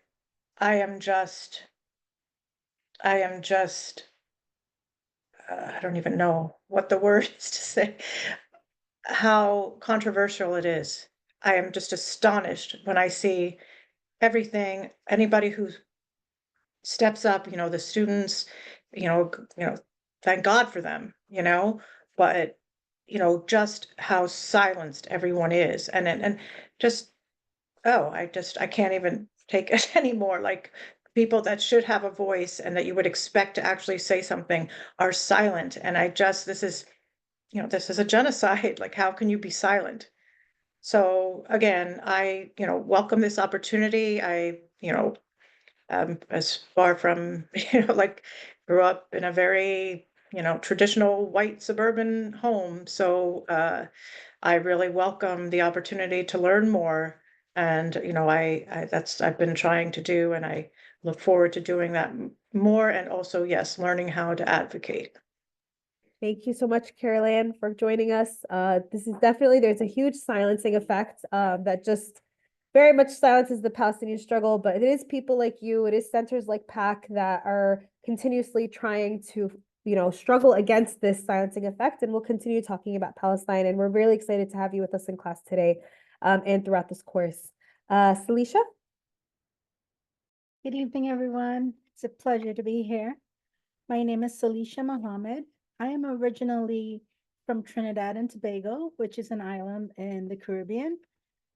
I am just, I am just, I don't even know what the word is to say, how controversial it is. I am just astonished when I see everything, anybody who steps up, the students, thank God for them, but just how silenced everyone is. And just, oh, I can't even take it anymore. Like, people that should have a voice and that you would expect to actually say something are silent. And this is, this is a genocide. Like, how can you be silent? So again, I, welcome this opportunity. I, as far from, like, grew up in a very, traditional white suburban home. So I really welcome the opportunity to learn more. And, I've been trying to do, and I look forward to doing that more. And also, yes, learning how to advocate. Thank you so much, Carol Ann, for joining us. This is definitely, there's a huge silencing effect that just very much silences the Palestinian struggle, but it is people like you, it is centers like PAC that are continuously trying to, struggle against this silencing effect. And we'll continue talking about Palestine. And we're really excited to have you with us in class today and throughout this course. Salisha? Good evening, everyone. It's a pleasure to be here. My name is Salisha Mohammed. I am originally from Trinidad and Tobago, which is an island in the Caribbean.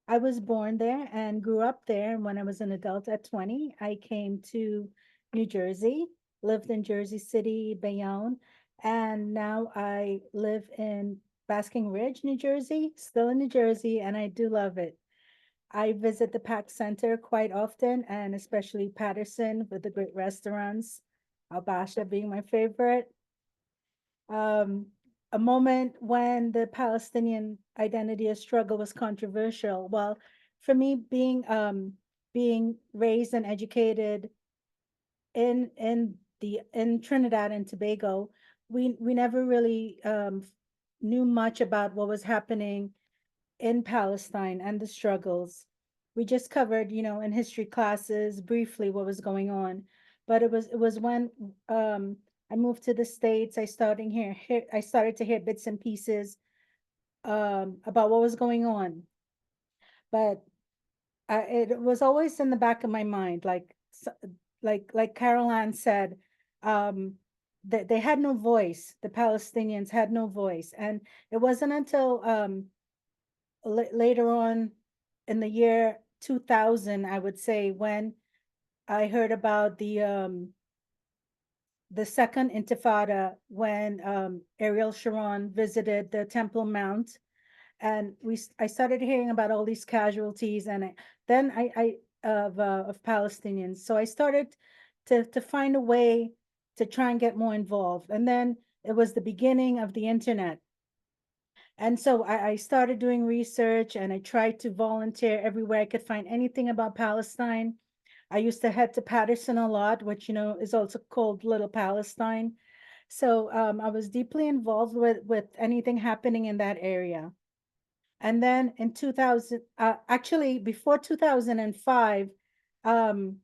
I was born there and grew up there. And when I was an adult at 20, I came to New Jersey, lived in Jersey City, Bayonne, and now I live in Basking Ridge, New Jersey, still in New Jersey, and I do love it. I visit the PAC Center quite often, and especially Patterson with the great restaurants, Al-Basha being my favorite. A moment when the Palestinian identity struggle was controversial. Well, for me, being raised and educated in Trinidad and Tobago, we never really knew much about what was happening in Palestine and the struggles. We just covered, in history classes briefly what was going on, but it was when I moved to the States, I started to hear bits and pieces about what was going on, but it was always in the back of my mind, like Carol Ann said, that they had no voice. The Palestinians had no voice, and it wasn't until later on in the year 2000, I would say, when I heard about the second Intifada, when Ariel Sharon visited the Temple Mount, and I started hearing about all these casualties, and then of Palestinians. So I started to find a way to try and get more involved. And then it was the beginning of the internet. And so I started doing research and I tried to volunteer everywhere I could find anything about Palestine. I used to head to Patterson a lot, which, you know, is also called Little Palestine. So I was deeply involved with anything happening in that area. And then in 2000, actually before 2005, um,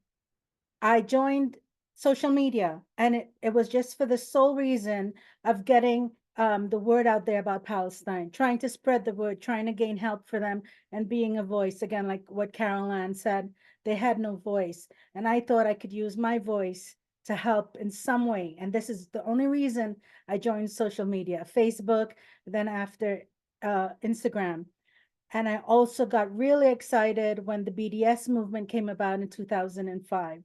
I joined social media, and it was just for the sole reason of getting the word out there about Palestine, trying to spread the word, trying to gain help for them, and being a voice. Again, like what Carol Ann said, they had no voice. And I thought I could use my voice to help in some way. And this is the only reason I joined social media, Facebook, then after Instagram. And I also got really excited when the BDS movement came about in 2005.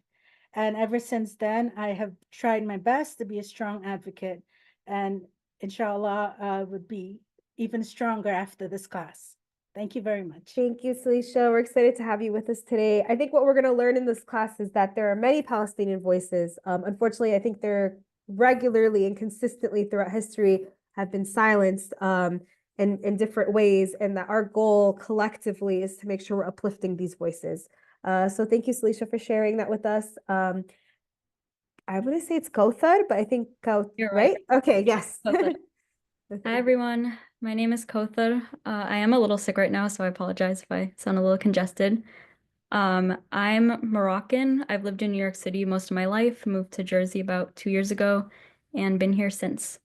And ever since then, I have tried my best to be a strong advocate. And inshallah, would be even stronger after this class. Thank you very much. Thank you, Salisha. We're excited to have you with us today. I think what we're going to learn in this class is that there are many Palestinian voices. Unfortunately, I think they're regularly and consistently throughout history have been silenced in different ways, and that our goal collectively is to make sure we're uplifting these voices. So thank you, Salisha, for sharing that with us. I want to say it's Kauthar, but I think You're right? Okay, yes. Kauthar. Okay. Hi everyone, my name is Kauthar. I am a little sick right now, so I apologize if I sound a little congested. I'm Moroccan. I've lived in New York City most of my life, moved to Jersey about 2 years ago, and been here since.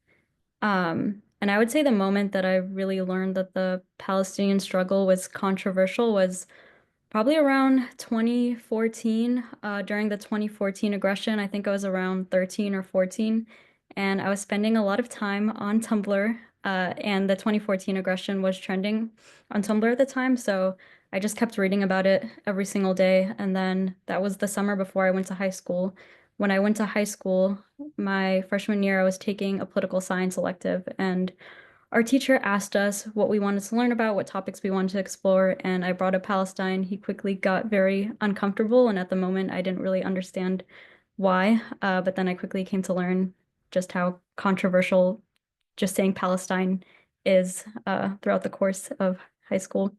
And I would say the moment that I really learned that the Palestinian struggle was controversial was probably around 2014, during the 2014 aggression. I think I was around 13 or 14, and I was spending a lot of time on Tumblr, and the 2014 aggression was trending on Tumblr at the time, so I just kept reading about it every single day. And then that was the summer before I went to high school. When I went to high school, my freshman year, I was taking a political science elective, and our teacher asked us what we wanted to learn about, what topics we wanted to explore, and I brought up Palestine. He quickly got very uncomfortable, and at the moment, I didn't really understand why, but then I quickly came to learn just how controversial just saying Palestine is throughout the course of high school.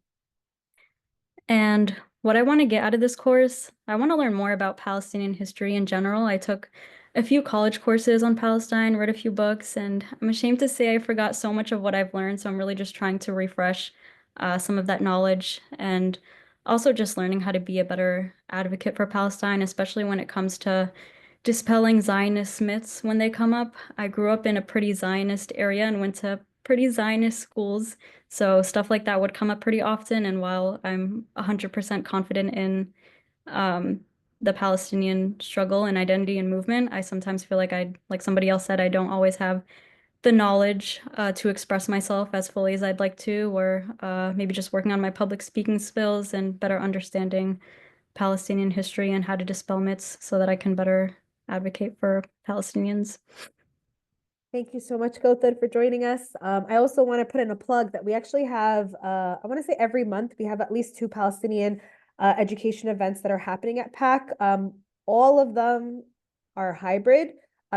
And what I want to get out of this course, I want to learn more about Palestinian history in general. I took a few college courses on Palestine, read a few books, and I'm ashamed to say I forgot so much of what I've learned. So I'm really just trying to refresh some of that knowledge, and also just learning how to be a better advocate for Palestine, especially when it comes to dispelling Zionist myths when they come up. I grew up in a pretty Zionist area and went to pretty Zionist schools, so stuff like that would come up pretty often. And while I'm 100% confident in the Palestinian struggle and identity and movement, I sometimes feel like like somebody else said, I don't always have the knowledge to express myself as fully as I'd like to, or maybe just working on my public speaking skills and better understanding Palestinian history and how to dispel myths so that I can better advocate for Palestinians. Thank you so much, Gautam, for joining us. I also want to put in a plug that we actually have, I want to say every month, we have at least 2 Palestinian education events that are happening at PAC. All of them are hybrid,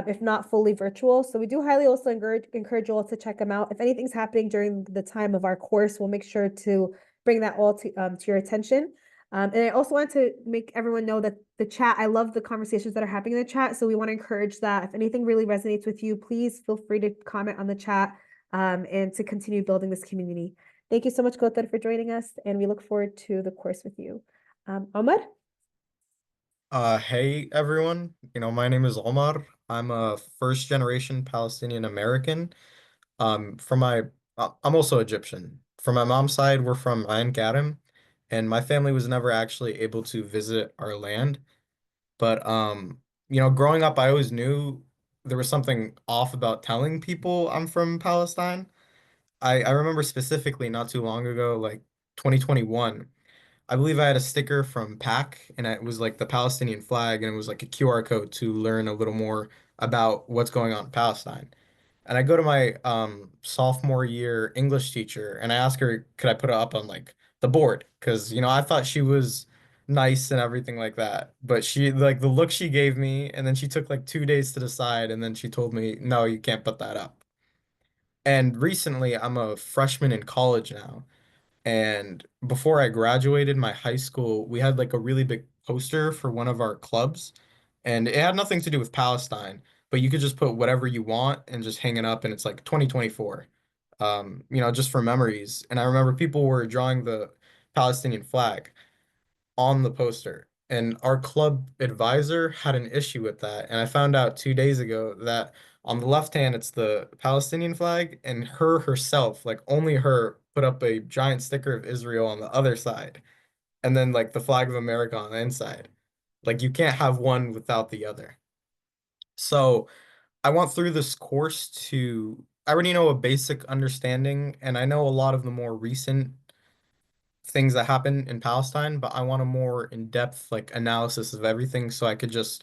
if not fully virtual. So we do highly also encourage you all to check them out. If anything's happening during the time of our course, we'll make sure to bring that all to your attention. And I also want to make everyone know that the chat, I love the conversations that are happening in the chat. So we want to encourage that. If anything really resonates with you, please feel free to comment on the chat and to continue building this community. Thank you so much, Gotar, for joining us. And we look forward to the course with you. Omar? Hey everyone. My name is Omar. I'm a first generation Palestinian American. I'm also Egyptian. From my mom's side, we're from Ain Karim, and my family was never actually able to visit our land. But growing up, I always knew there was something off about telling people I'm from Palestine. I remember specifically not too long ago, like 2021, I believe I had a sticker from PAC, and it was like the Palestinian flag, and it was like a QR code to learn a little more about what's going on in Palestine. And I go to my sophomore year English teacher, and I ask her, could I put it up on like the board? Because I thought she was nice and everything like that. But she like the look she gave me, and then she took like 2 days to decide, and then she told me, no, you can't put that up. And recently, I'm a freshman in college now. And before I graduated my high school, we had like a really big poster for one of our clubs. And it had nothing to do with Palestine, but you could just put whatever you want and just hang it up. And it's like 2024, just for memories. And I remember people were drawing the Palestinian flag on the poster. And our club advisor had an issue with that. And I found out 2 days ago that on the left hand, it's the Palestinian flag, and her herself, like only her, put up a giant sticker of Israel on the other side, and then like the flag of America on the inside. Like you can't have one without the other. So I went through this course I already know a basic understanding, and I know a lot of the more recent things that happen in Palestine, but I want a more in-depth like analysis of everything so I could just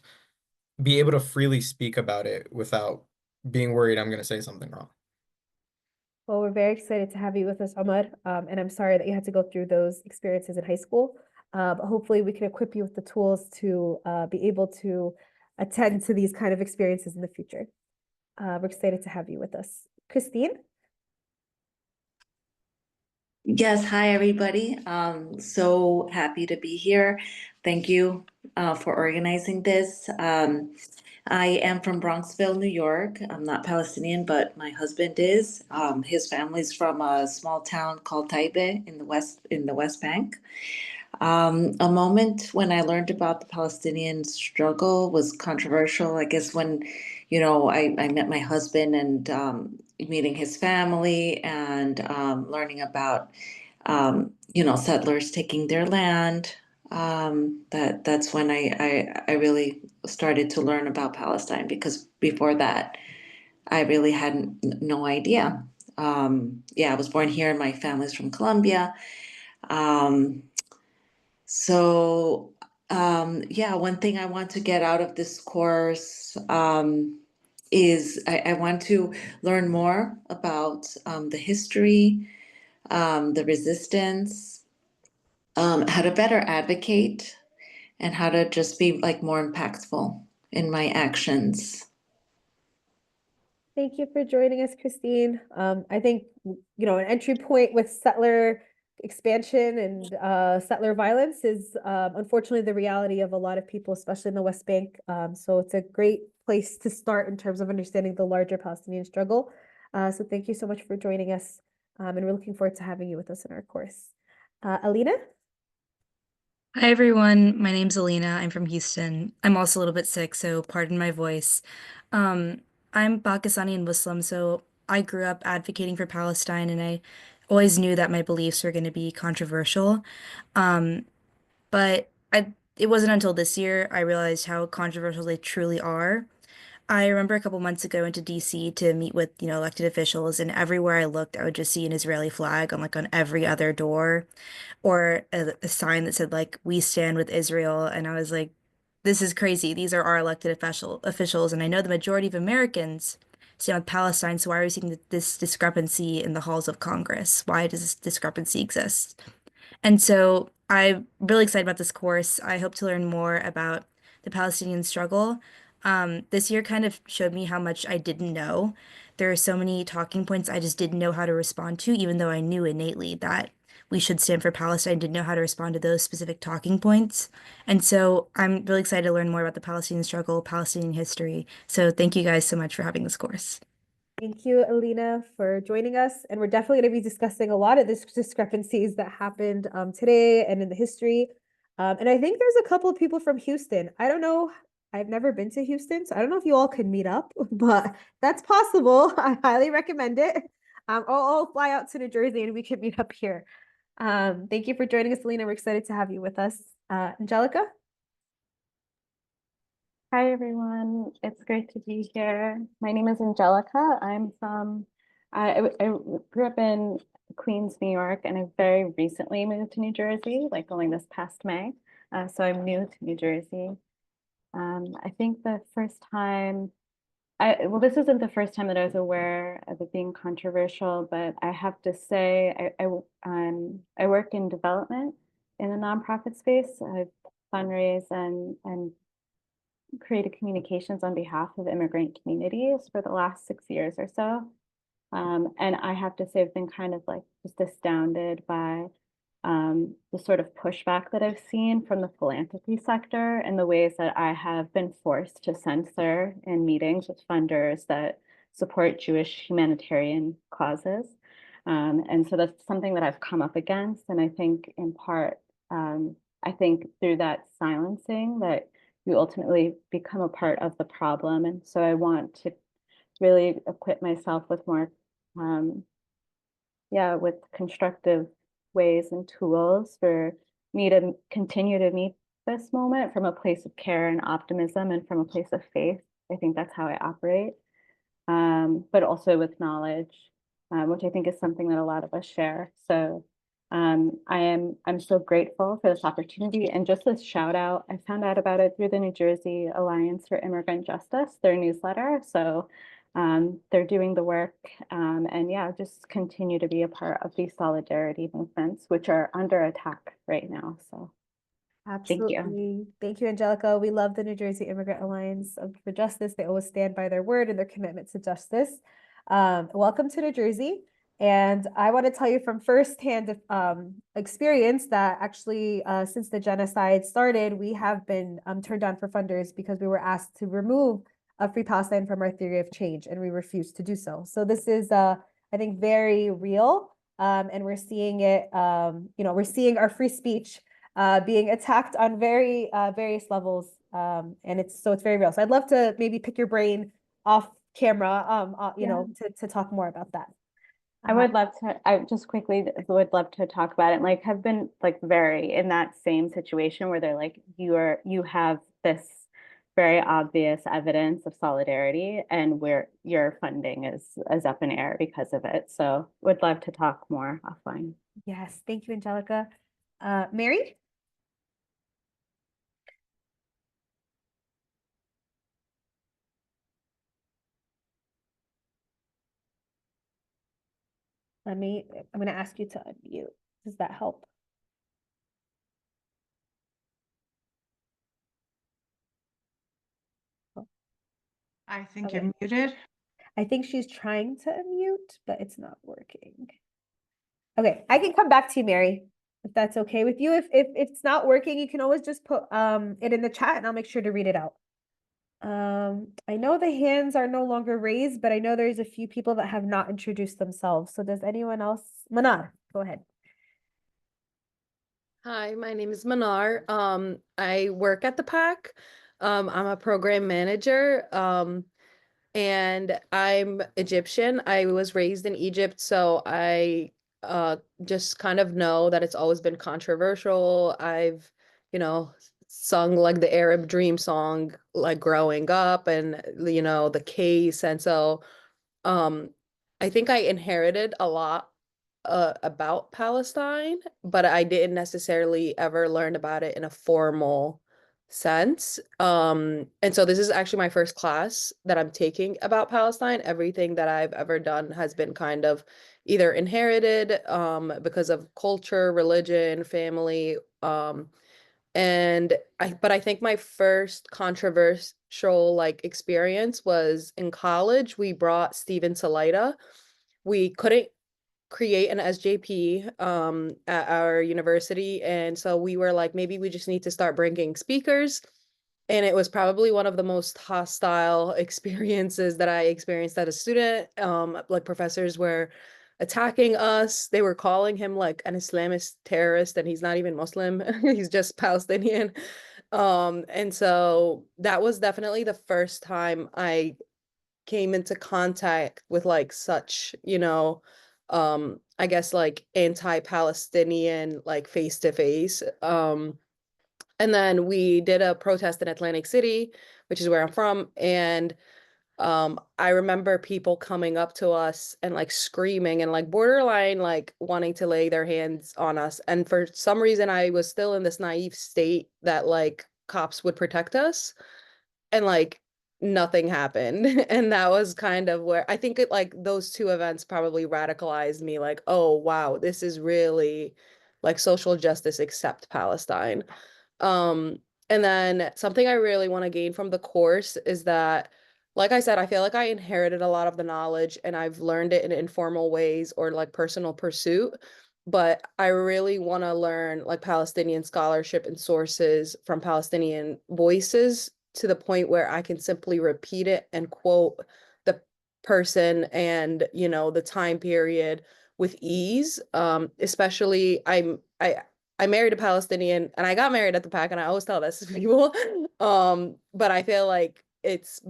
be able to freely speak about it without being worried I'm going to say something wrong. Well, we're very excited to have you with us, Ahmad. And I'm sorry that you had to go through those experiences in high school. But hopefully we can equip you with the tools to be able to attend to these kind of experiences in the future. We're excited to have you with us. Christine? Yes, hi everybody. So happy to be here. Thank you for organizing this. I am from Bronxville, New York. I'm not Palestinian, but my husband is. His family's from a small town called Taibe in the West Bank. A moment when I learned about the Palestinian struggle was controversial. I guess when, I met my husband and meeting his family and learning about, settlers taking their land. That's when I really started to learn about Palestine, because before that, I really had no idea. Yeah, I was born here and my family's from Colombia. Um, yeah, one thing I want to get out of this course is I want to learn more about the history, the resistance, how to better advocate, and how to just be like more impactful in my actions. Thank you for joining us, Christine. I think, an entry point with settler expansion and settler violence is unfortunately the reality of a lot of people, especially in the West Bank. So it's a great place to start in terms of understanding the larger Palestinian struggle. So thank you so much for joining us. And we're looking forward to having you with us in our course. Alina? Hi everyone, my name's Alina. I'm from Houston. I'm also a little bit sick, so pardon my voice. Um, I'm Pakistani and Muslim, so I grew up advocating for Palestine, and I always knew that my beliefs were going to be controversial. Um, but it wasn't until this year I realized how controversial they truly are. I remember a couple months ago went to DC to meet with, elected officials, and everywhere I looked, I would just see an Israeli flag on every other door, or a sign that said like "We stand with Israel," and I was like, "This is crazy. These are our elected officials, and I know the majority of Americans stand with Palestine. So why are we seeing this discrepancy in the halls of Congress? Why does this discrepancy exist?" And so I'm really excited about this course. I hope to learn more about the Palestinian struggle. This year kind of showed me how much I didn't know. There are so many talking points I just didn't know how to respond to, even though I knew innately that we should stand for Palestine, didn't know how to respond to those specific talking points. And so I'm really excited to learn more about the Palestinian struggle, Palestinian history. So thank you guys so much for having this course. Thank you, Alina, for joining us. And we're definitely going to be discussing a lot of these discrepancies that happened today and in the history. And I think there's a couple of people from Houston. I don't know. I've never been to Houston, so I don't know if you all could meet up, but that's possible. I highly recommend it. I'll fly out to New Jersey and we can meet up here. Thank you for joining us, Alina. We're excited to have you with us. Angelica? Hi, everyone. It's great to be here. My name is Angelica. I grew up in Queens, New York, and I very recently moved to New Jersey, like only this past May. So I'm new to New Jersey. I think the first time, this isn't the first time that I was aware of it being controversial, but I have to say, I work in development, in the nonprofit space. I've fundraised and created communications on behalf of immigrant communities for the last 6 years or so. And I have to say, I've been kind of like just astounded by the sort of pushback that I've seen from the philanthropy sector and the ways that I have been forced to censor in meetings with funders that support Jewish humanitarian causes. And so that's something that I've come up against. And I think in part, I think through that silencing that you ultimately become a part of the problem. And so I want to really equip myself with more, with constructive ways and tools for me to continue to meet this moment from a place of care and optimism and from a place of faith. I think that's how I operate, but also with knowledge, which I think is something that a lot of us share. So I'm so grateful for this opportunity. And just a shout out, I found out about it through the New Jersey Alliance for Immigrant Justice, their newsletter. So they're doing the work, and yeah, just continue to be a part of these solidarity movements, which are under attack right now. So thank you. Absolutely. Thank you, Angelica. We love the New Jersey Immigrant Alliance for Justice. They always stand by their word and their commitment to justice. Welcome to New Jersey. And I want to tell you from firsthand experience that actually, since the genocide started, we have been turned down for funders because we were asked to remove Free Palestine from our theory of change, and we refused to do so. So this is, I think, very real, and we're seeing it. We're seeing our free speech being attacked on various levels, and it's very real. So I'd love to maybe pick your brain off camera, to talk more about that. I would love to, I just quickly would love to talk about it. Like, have been like very in that same situation where they're like, you have this very obvious evidence of solidarity and where your funding is up in air because of it. So would love to talk more offline. Yes, thank you, Angelica. Mary? I'm going to ask you to unmute. Does that help? I think you're muted. I think she's trying to unmute, but it's not working. Okay, I can come back to you, Mary, if that's okay with you. If it's not working, you can always just put it in the chat and I'll make sure to read it out. I know the hands are no longer raised, but I know there's a few people that have not introduced themselves. So does anyone else? Manar, go ahead. Hi, my name is Manar. I work at the PAC. I'm a program manager, and I'm Egyptian. I was raised in Egypt, so I just kind of know that it's always been controversial. I've, sung like the Arab Dream song like growing up, and the case, and so I think I inherited a lot about Palestine, but I didn't necessarily ever learn about it in a formal sense. And so this is actually my first class that I'm taking about Palestine. Everything that I've ever done has been kind of either inherited because of culture, religion, family, but I think my first controversial like experience was in college. We brought Stephen Salaita. We couldn't create an SJP at our university, and so we were like, maybe we just need to start bringing speakers. And it was probably one of the most hostile experiences that I experienced as a student. Like professors were attacking us. They were calling him like an Islamist terrorist, and he's not even Muslim. He's just Palestinian. And so that was definitely the first time I came into contact with like such, I guess like anti-Palestinian, like face to face. And then we did a protest in Atlantic City, which is where I'm from. And I remember people coming up to us and like screaming and like borderline like wanting to lay their hands on us. And for some reason, I was still in this naive state that like cops would protect us, and like nothing happened. And that was kind of where I think like those two events probably radicalized me, like, oh wow, this is really like social justice except Palestine. And then something I really want to gain from the course is that, like I said, I feel like I inherited a lot of the knowledge and I've learned it in informal ways or like personal pursuit. But I really want to learn like Palestinian scholarship and sources from Palestinian voices to the point where I can simply repeat it and quote the person and, you know, the time period with ease. Especially I married a Palestinian and I got married at the PAC, and I always tell this to people. But I feel like it's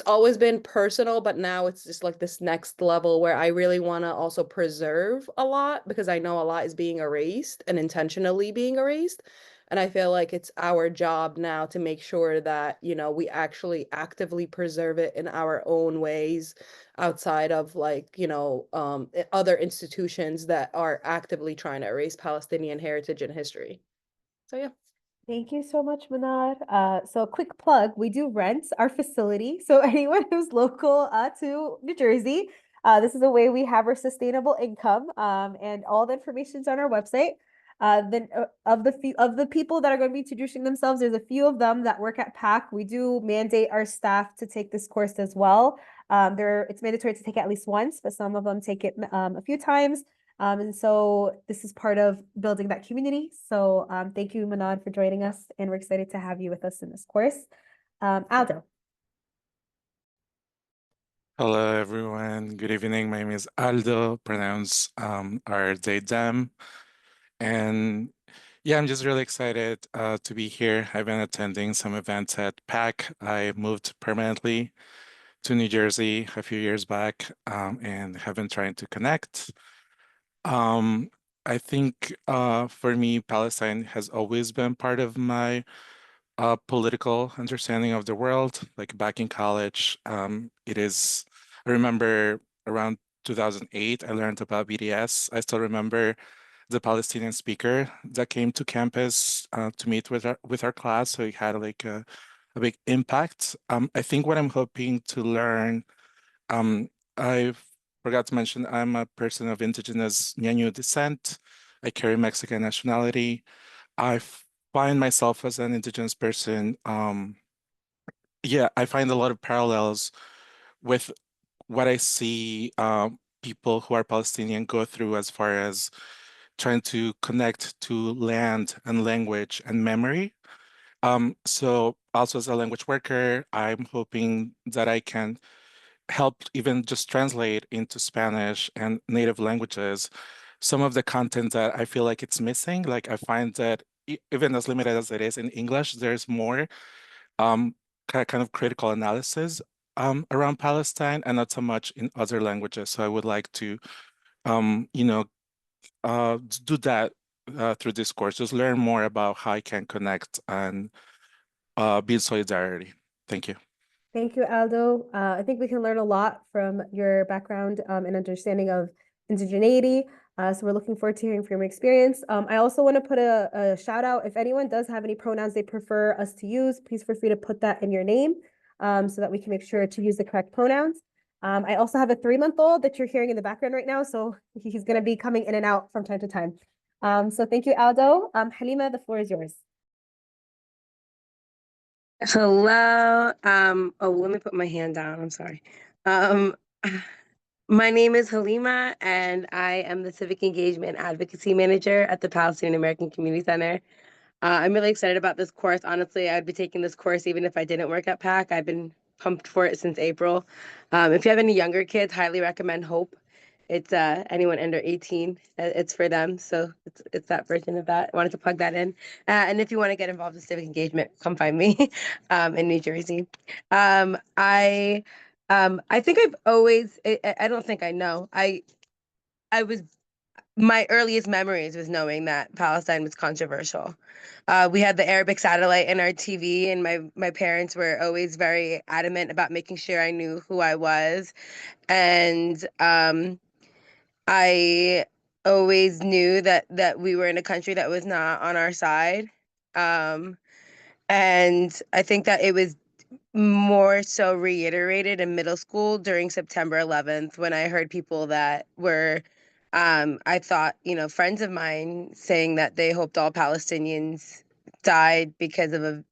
always been personal, but now it's just like this next level where I really want to also preserve a lot because I know a lot is being erased and intentionally being erased. And I feel like it's our job now to make sure that, you know, we actually actively preserve it in our own ways outside of like, you know, other institutions that are actively trying to erase Palestinian heritage and history. So yeah. Thank you so much, Manad. So a quick plug, we do rent our facility. So anyone who's local to New Jersey, this is a way we have our sustainable income. And all the information's on our website. Then of the people that are going to be introducing themselves, there's a few of them that work at PAC. We do mandate our staff to take this course as well. It's mandatory to take it at least once, but some of them take it a few times. And so this is part of building that community. So thank you, Manad, for joining us, and we're excited to have you with us in this course. Aldo. Hello, everyone. Good evening. My name is Aldo, pronounced are they, them. And yeah, I'm just really excited to be here. I've been attending some events at PAC. I moved permanently to New Jersey a few years back and have been trying to connect. I think for me, Palestine has always been part of my political understanding of the world. Like back in college, I remember around 2008, I learned about BDS. I still remember the Palestinian speaker that came to campus to meet with our class. So it had like a big impact. I think what I'm hoping to learn, I forgot to mention, I'm a person of indigenous Ñañu descent. I carry Mexican nationality. I find myself as an indigenous person. Yeah, I find a lot of parallels with what I see people who are Palestinian go through as far as trying to connect to land and language and memory. So also as a language worker, I'm hoping that I can help even just translate into Spanish and native languages some of the content that I feel like it's missing. Like I find that even as limited as it is in English, there's more um, kind of critical analysis around Palestine and not so much in other languages. So I would like to, you know, do that through this course, just learn more about how I can connect and be in solidarity. Thank you. Thank you, Aldo. I think we can learn a lot from your background and understanding of indigeneity. So we're looking forward to hearing from your experience. I also want to put a shout out. If anyone does have any pronouns they prefer us to use, please feel free to put that in your name so that we can make sure to use the correct pronouns. I also have a 3-month-old that you're hearing in the background right now. So he's going to be coming in and out from time to time. So thank you, Aldo. Halima, the floor is yours. Hello. Oh, let me put my hand down. I'm sorry. Um, my name is Halima, and I am the Civic Engagement Advocacy Manager at the Palestinian American Community Center. I'm really excited about this course. Honestly, I'd be taking this course even if I didn't work at PAC. I've been pumped for it since April. If you have any younger kids, highly recommend Hope. It's anyone under 18. It's for them. So it's that version of that. I wanted to plug that in. And if you want to get involved in civic engagement, come find me in New Jersey. I think I've always, I don't think I know. I was, my earliest memories was knowing that Palestine was controversial. We had the Arabic satellite in our TV, and my parents were always very adamant about making sure I knew who I was. And I always knew that we were in a country that was not on our side. And I think that it was more so reiterated in middle school during September 11th when I heard people that were I thought, friends of mine saying that they hoped all Palestinians died because of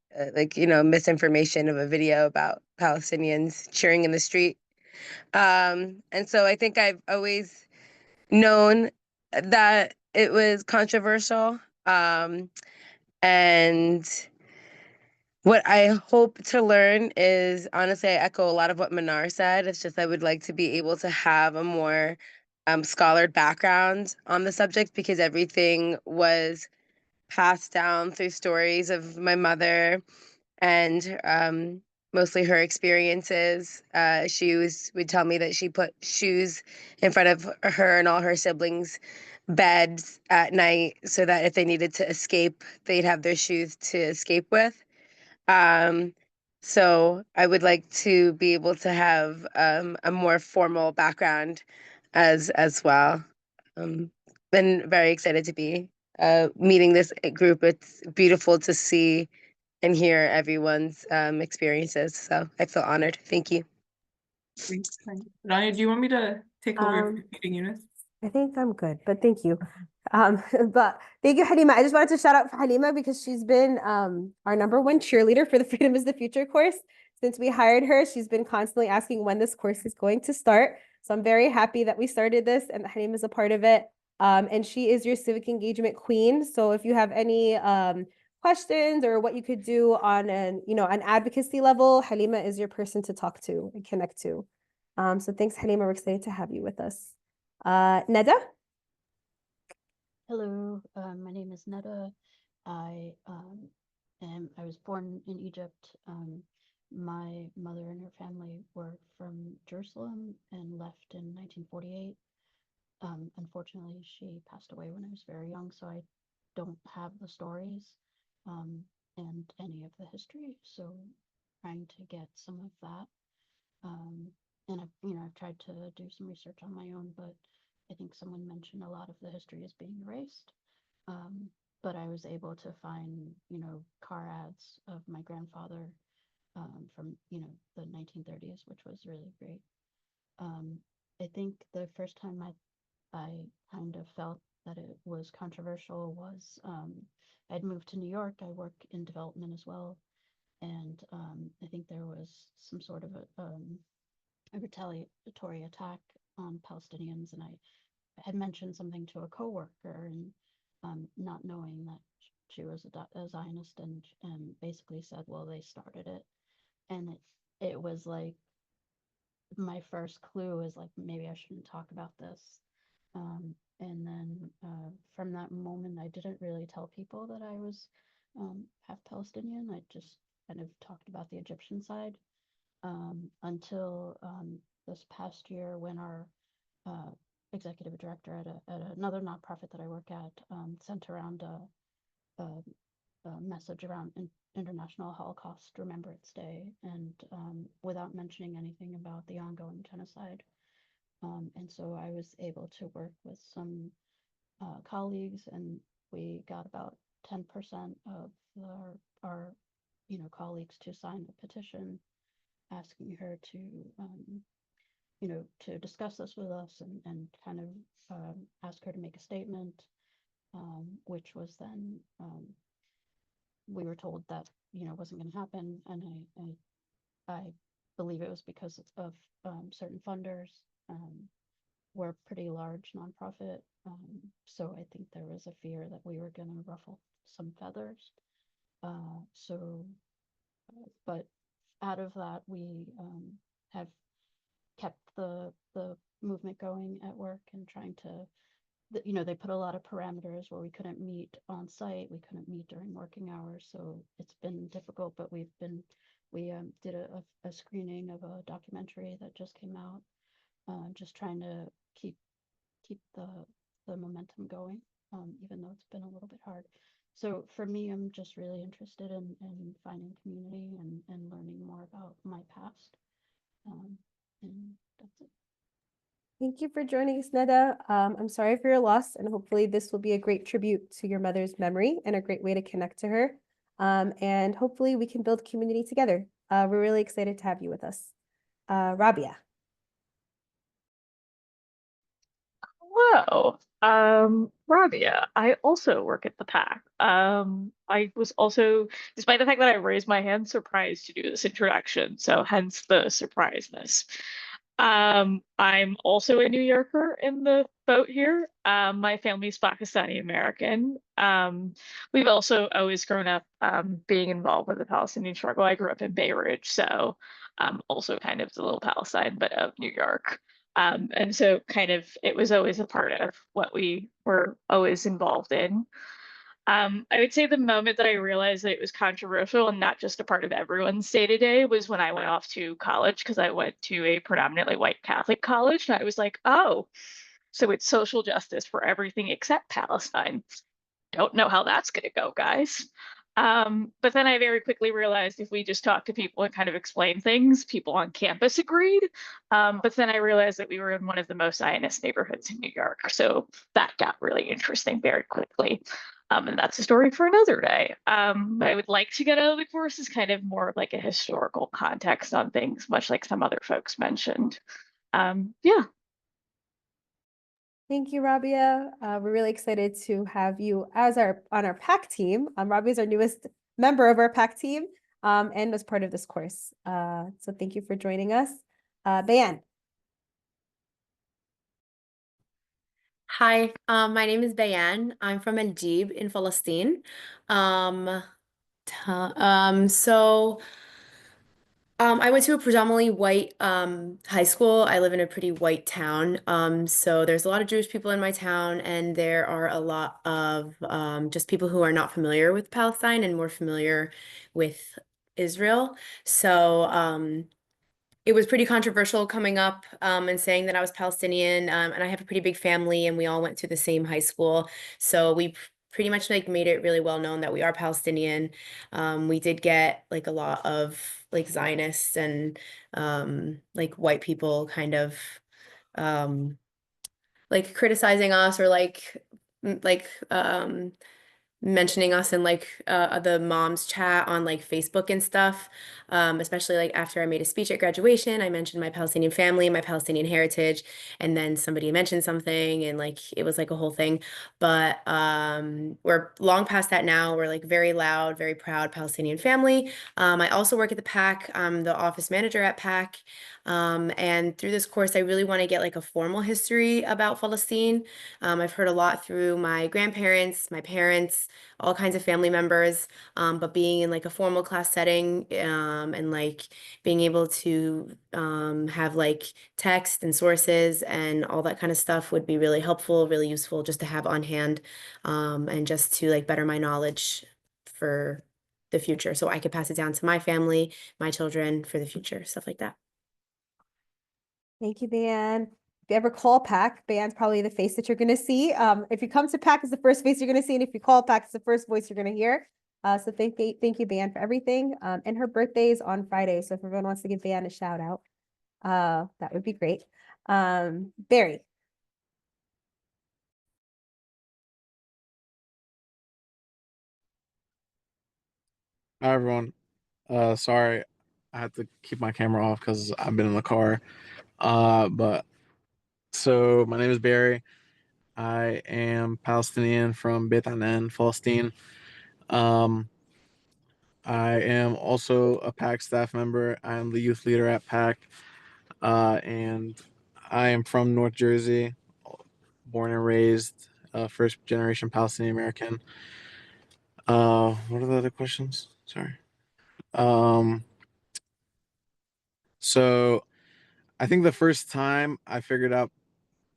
misinformation of a video about Palestinians cheering in the street. And so I think I've always known that it was controversial. And what I hope to learn is, honestly, I echo a lot of what Manar said. It's just I would like to be able to have a more scholared background on the subject, because everything was passed down through stories of my mother and mostly her experiences. Would tell me that she put shoes in front of her and all her siblings' beds at night so that if they needed to escape, they'd have their shoes to escape with. Um, so I would like to be able to have a more formal background as well. Been very excited to be meeting this group. It's beautiful to see and hear everyone's experiences. So I feel honored. Thank you. Thanks. Rania, do you want me to take over meeting Eunice? I think I'm good, but thank you. But thank you, Halima. I just wanted to shout out for Halima because she's been our #1 cheerleader for the Freedom is the Future course. Since we hired her, she's been constantly asking when this course is going to start. So I'm very happy that we started this and that Halima is a part of it. And she is your civic engagement queen. So if you have any questions or what you could do on an advocacy level, Halima is your person to talk to and connect to. So thanks, Halima. We're excited to have you with us. Neda? Hello, my name is Neda. I was born in Egypt. My mother and her family were from Jerusalem and left in 1948. Unfortunately, she passed away when I was very young, so I don't have the stories and any of the history. So trying to get some of that. And I've tried to do some research on my own, but I think someone mentioned a lot of the history is being erased. But I was able to find, car ads of my grandfather from, the 1930s, which was really great. I think the first time I kind of felt that it was controversial was I'd moved to New York. I work in development as well. And I think there was some sort of a retaliatory attack on Palestinians, and I had mentioned something to a coworker, and not knowing that she was a Zionist, and basically said, "Well, they started it," and it was like my first clue is like maybe I shouldn't talk about this, and then from that moment, I didn't really tell people that I was half Palestinian. I just kind of talked about the Egyptian side. Until this past year when our executive director at another nonprofit that I work at sent around a message around International Holocaust Remembrance Day, and without mentioning anything about the ongoing genocide. And so I was able to work with some colleagues, and we got about 10% of our colleagues to sign a petition asking her to to discuss this with us, and kind of ask her to make a statement, which was then we were told that wasn't going to happen, and I believe it was because of certain funders. We're a pretty large nonprofit, so I think there was a fear that we were going to ruffle some feathers. But out of that, we have kept the movement going at work, and trying to, they put a lot of parameters where we couldn't meet on site, we couldn't meet during working hours, so it's been difficult. But we did a screening of a documentary that just came out, just trying to keep the momentum going, even though it's been a little bit hard. So for me, I'm just really interested in finding community and learning more about my past. And that's it. Thank you for joining us, Neda. I'm sorry for your loss, and hopefully this will be a great tribute to your mother's memory and a great way to connect to her. And hopefully we can build community together. We're really excited to have you with us. Rabia. Hello, Rabia. I also work at the PAC. I was also, despite the fact that I raised my hand, surprised to do this introduction, so hence the surpriseness. I'm also a New Yorker in the boat here. My family's Pakistani American. We've also always grown up being involved with the Palestinian struggle. I grew up in Bay Ridge, so also kind of the little Palestine, but of New York. And so kind of it was always a part of what we were always involved in. I would say the moment that I realized that it was controversial and not just a part of everyone's day to day was when I went off to college because I went to a predominantly white Catholic college. And I was like, oh, so it's social justice for everything except Palestine. Don't know how that's going to go, guys. But then I very quickly realized if we just talk to people and kind of explain things, people on campus agreed. But then I realized that we were in one of the most Zionist neighborhoods in New York. So that got really interesting very quickly. And that's a story for another day. I would like to get out of the course is kind of more of like a historical context on things, much like some other folks mentioned. Yeah. Thank you, Rabia. We're really excited to have you as on our PAC team. Rabia is our newest member of our PAC team and was part of this course. So thank you for joining us. Bayan. Hi, my name is Bayan. I'm from Al-Jib in Palestine. Um, I went to a predominantly white high school. I live in a pretty white town. So there's a lot of Jewish people in my town, and there are a lot of just people who are not familiar with Palestine and more familiar with Israel. So it was pretty controversial coming up and saying that I was Palestinian. And I have a pretty big family, and we all went to the same high school. So we pretty much like made it really well known that we are Palestinian. We did get like a lot of like Zionists and like white people kind of like criticizing us or mentioning us in like the mom's chat on like Facebook and stuff. Especially like after I made a speech at graduation, I mentioned my Palestinian family, my Palestinian heritage, and then somebody mentioned something and like it was like a whole thing. But we're long past that now. We're like very loud, very proud Palestinian family. I also work at the PAC. I'm the office manager at PAC. And through this course, I really want to get like a formal history about Palestine. I've heard a lot through my grandparents, my parents, all kinds of family members, but being in like a formal class setting and like being able to have like text and sources and all that kind of stuff would be really helpful, really useful just to have on hand and just to like better my knowledge for the future so I could pass it down to my family, my children for the future, stuff like that. Thank you, Bayan. If you ever call PAC, Bayan's probably the face that you're going to see. If you come to PAC, it's the first face you're going to see. And if you call PAC, it's the first voice you're going to hear. So thank you, Bayan, for everything. And her birthday is on Friday. So if everyone wants to give Bayan a shout out, that would be great. Barry. Hi everyone. Sorry, I had to keep my camera off because I've been in the car. But so my name is Barry. I am Palestinian from Beit Hanan, Palestine. Um, I am also a PAC staff member. I am the youth leader at PAC, and I am from North Jersey, born and raised, first generation Palestinian American. What are the other questions? Sorry. So I think the first time I figured out,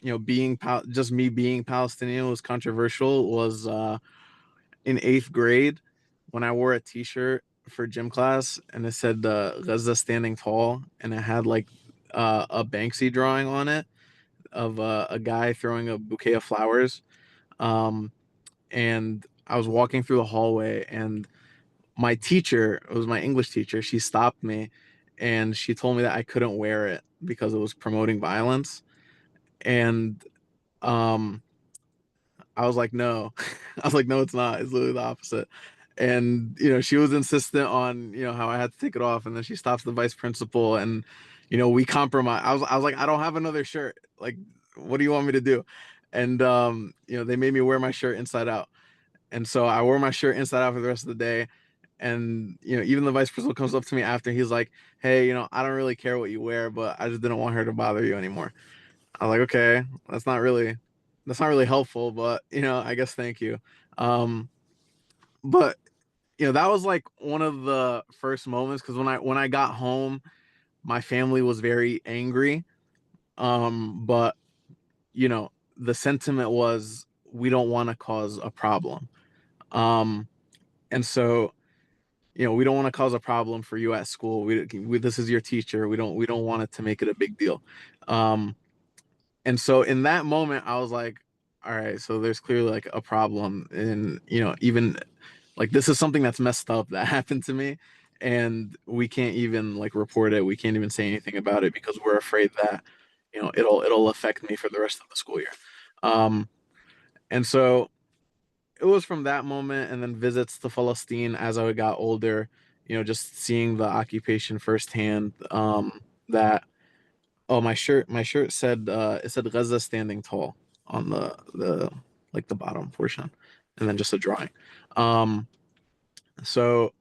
just me being Palestinian was controversial was in 8th grade when I wore a T-shirt for gym class and it said Gaza standing tall and it had like a Banksy drawing on it of a guy throwing a bouquet of flowers. And I was walking through the hallway and my teacher, it was my English teacher, she stopped me and she told me that I couldn't wear it because it was promoting violence. And um I was like, no. I was like, no, it's not. It's literally the opposite. And she was insistent on how I had to take it off, and then she stops the vice principal, and we compromise. I was like, I don't have another shirt. Like, what do you want me to do? and they made me wear my shirt inside out. And so I wore my shirt inside out for the rest of the day. And even the vice principal comes up to me after, he's like, "Hey, I don't really care what you wear, but I just didn't want her to bother you anymore." I was like, "Okay, that's not really helpful, but I guess thank you." But that was like one of the first moments, because when I got home, my family was very angry. But the sentiment was, we don't want to cause a problem. And so we don't want to cause a problem for you at school. This is your teacher. We don't want it to make it a big deal. And so in that moment, I was like, all right, so there's clearly like a problem. And even like, this is something that's messed up that happened to me, and we can't even like report it. We can't even say anything about it because we're afraid that it'll affect me for the rest of the school year. And so it was from that moment, and then visits to Palestine as I got older, just seeing the occupation firsthand. That Oh, my shirt said, it said Gaza standing tall on the like the bottom portion, and then just a drawing. Um, so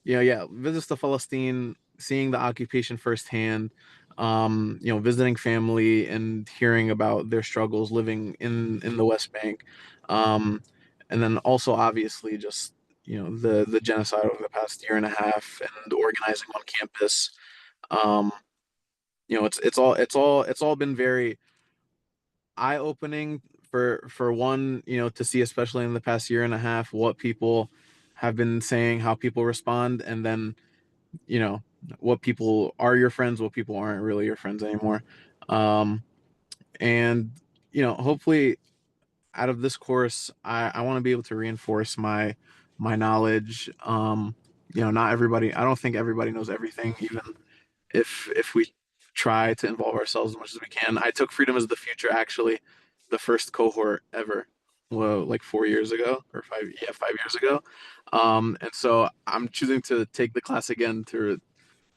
yeah, visits to Palestine, seeing the occupation firsthand, visiting family and hearing about their struggles living in the West Bank, um, and then also obviously just the genocide over the past year and a half and organizing on campus. Um, it's all been very eye-opening for one, to see, especially in the past year and a half, what people have been saying, how people respond, and then you know what people are your friends, what people aren't really your friends anymore. And hopefully out of this course, I want to be able to reinforce my knowledge. Not everybody, I don't think everybody knows everything, even if we try to involve ourselves as much as we can. I took Freedom is the Future, actually, the first cohort ever, well, like 4 years ago, or 5 years ago. And so I'm choosing to take the class again to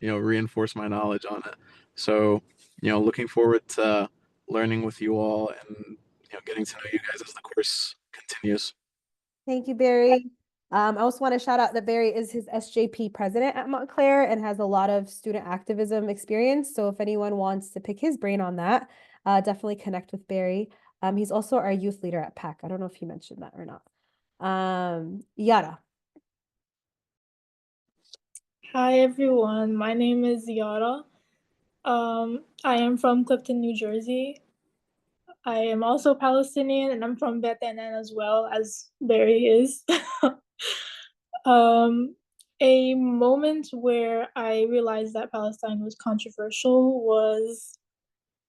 reinforce my knowledge on it. So looking forward to learning with you all, and getting to know you guys as the course continues. Thank you, Barry. I also want to shout out that Barry is his SJP president at Montclair and has a lot of student activism experience. So if anyone wants to pick his brain on that, definitely connect with Barry. He's also our youth leader at PAC. I don't know if he mentioned that or not. Yara. Hi everyone, my name is Yara. I am from Clifton, New Jersey. I am also Palestinian and I'm from Beth Anan as well, as Barry is. A moment where I realized that Palestine was controversial was,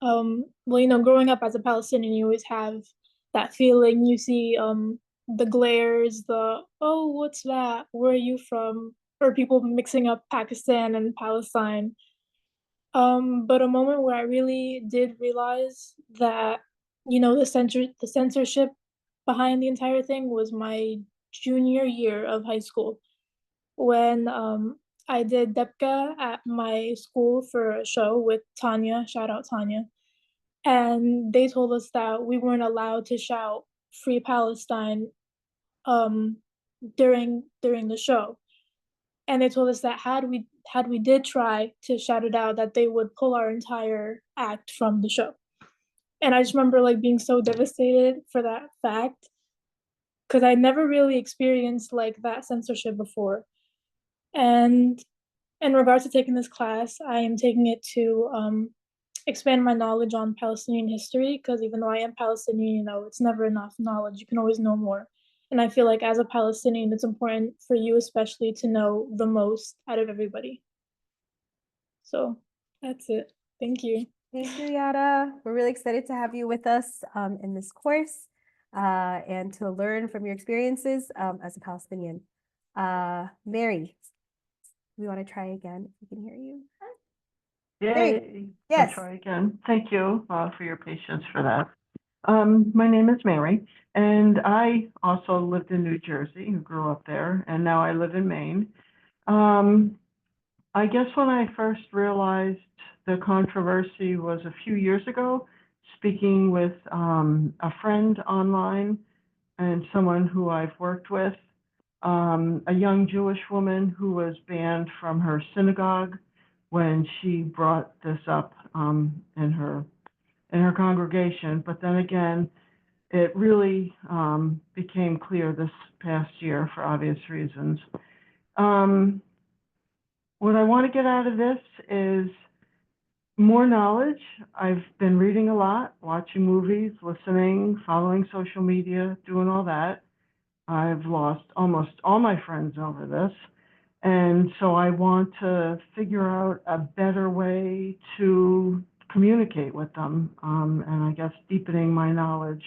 growing up as a Palestinian, you always have that feeling. You see the glares, oh, what's that? Where are you from? Or people mixing up Pakistan and Palestine. But a moment where I really did realize that, the censorship behind the entire thing was my junior year of high school, when I did Depka at my school for a show with Tanya, shout out Tanya, and they told us that we weren't allowed to shout "Free Palestine" um, during the show, and they told us that had we did try to shout it out, that they would pull our entire act from the show. And I just remember like being so devastated for that fact, because I never really experienced like that censorship before. And in regards to taking this class, I am taking it to expand my knowledge on Palestinian history, because even though I am Palestinian, it's never enough knowledge. You can always know more. And I feel like as a Palestinian, it's important for you especially to know the most out of everybody. So that's it. Thank you. Thank you, Yara. We're really excited to have you with us in this course and to learn from your experiences as a Palestinian. Mary, we want to try again if we can hear you. Yay. Yes. I'll try again. Thank you for your patience for that. My name is Mary, and I also lived in New Jersey and grew up there, and now I live in Maine. I guess when I first realized the controversy was a few years ago. speaking with a friend online and someone who I've worked with, a young Jewish woman who was banned from her synagogue when she brought this up in her congregation. But then again, it really became clear this past year for obvious reasons. What I want to get out of this is more knowledge. I've been reading a lot, watching movies, listening, following social media, doing all that. I've lost almost all my friends over this. And so I want to figure out a better way to communicate with them. And I guess deepening my knowledge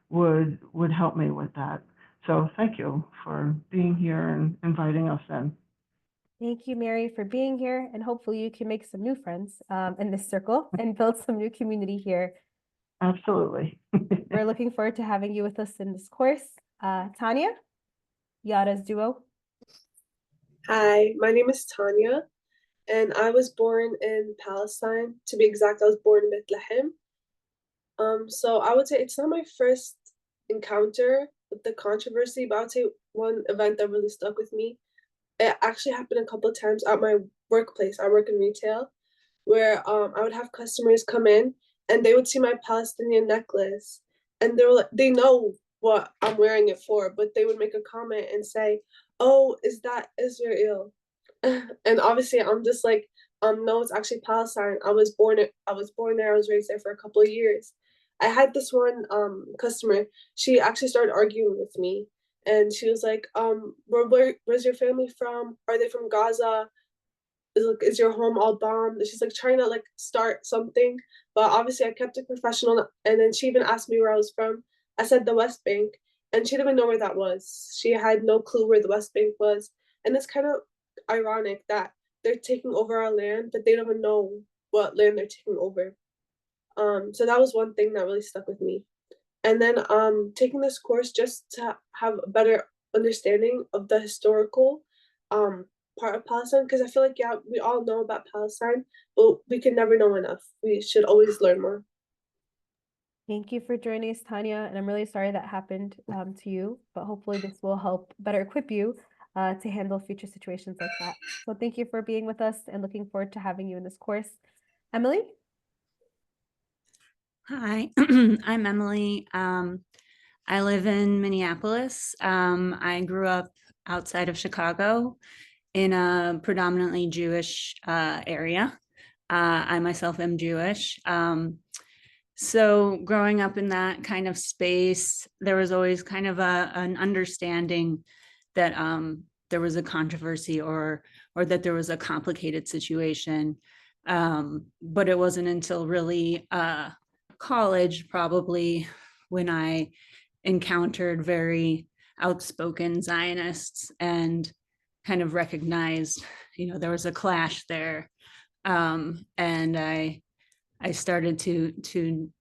would help me with that. So thank you for being here and inviting us in. Thank you, Mary, for being here, and hopefully you can make some new friends in this circle and build some new community here. Absolutely. We're looking forward to having you with us in this course. Tanya, Yada's duo. Hi, my name is Tanya, and I was born in Palestine. To be exact, I was born in Bethlehem. So I would say it's not my first encounter with the controversy, but I would say one event that really stuck with me. It actually happened a couple of times at my workplace. I work in retail, where I would have customers come in and they would see my Palestinian necklace, and they know what I'm wearing it for, but they would make a comment and say, "Oh, is that Israel?" And obviously, I'm just like, no, it's actually Palestine. I was born there. I was raised there for a couple of years. I had this one customer. She actually started arguing with me, and she was like, where's your family from? Are they from Gaza? Is your home all bombed?" She's like trying to like start something, but obviously I kept it professional. And then she even asked me where I was from. I said the West Bank, and she didn't even know where that was. She had no clue where the West Bank was. And it's kind of ironic that they're taking over our land, but they don't even know what land they're taking over. So that was one thing that really stuck with me. And then taking this course just to have a better understanding of the historical part of Palestine, because I feel like, yeah, we all know about Palestine, but we can never know enough. We should always learn more. Thank you for joining us, Tanya, and I'm really sorry that happened to you, but hopefully this will help better equip you to handle future situations like that. So thank you for being with us and looking forward to having you in this course. Emily? Hi, I'm Emily. I live in Minneapolis. I grew up outside of Chicago in a predominantly Jewish area. I myself am Jewish. So growing up in that kind of space, there was always kind of an understanding that there was a controversy or that there was a complicated situation. But it wasn't until really college, probably, when I encountered very outspoken Zionists and kind of recognized, there was a clash there. And I started to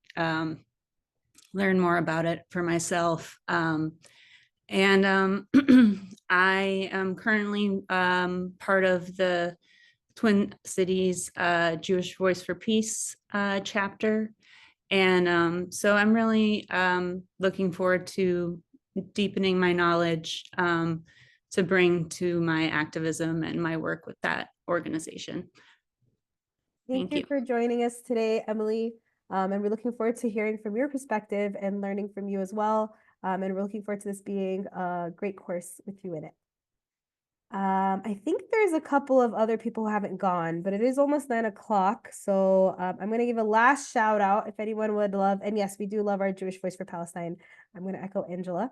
learn more about it for myself. And I am currently part of the Twin Cities Jewish Voice for Peace chapter. And so I'm really looking forward to deepening my knowledge to bring to my activism and my work with that organization. Thank you for joining us today, Emily. And we're looking forward to hearing from your perspective and learning from you as well. And we're looking forward to this being a great course with you in it. I think there's a couple of other people who haven't gone, but it is almost 9 o'clock. So I'm going to give a last shout out if anyone would love, and yes, we do love our Jewish Voice for Palestine. I'm going to echo Angela.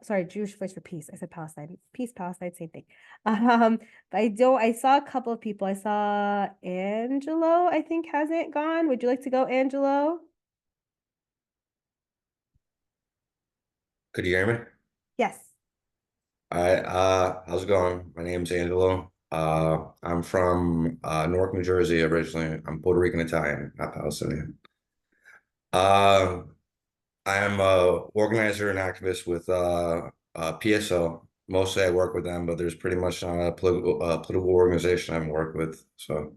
Sorry, Jewish Voice for Peace. I said Palestine. Peace, Palestine, same thing. But I saw a couple of people. I saw Angelo, I think, hasn't gone. Would you like to go, Angelo? Could you hear me? Yes. All right, how's it going? My name's Angelo. I'm from Newark, New Jersey originally. I'm Puerto Rican Italian, not Palestinian. I am a organizer and activist with PSO. Mostly I work with them, but there's pretty much not a political organization I haven't worked with. So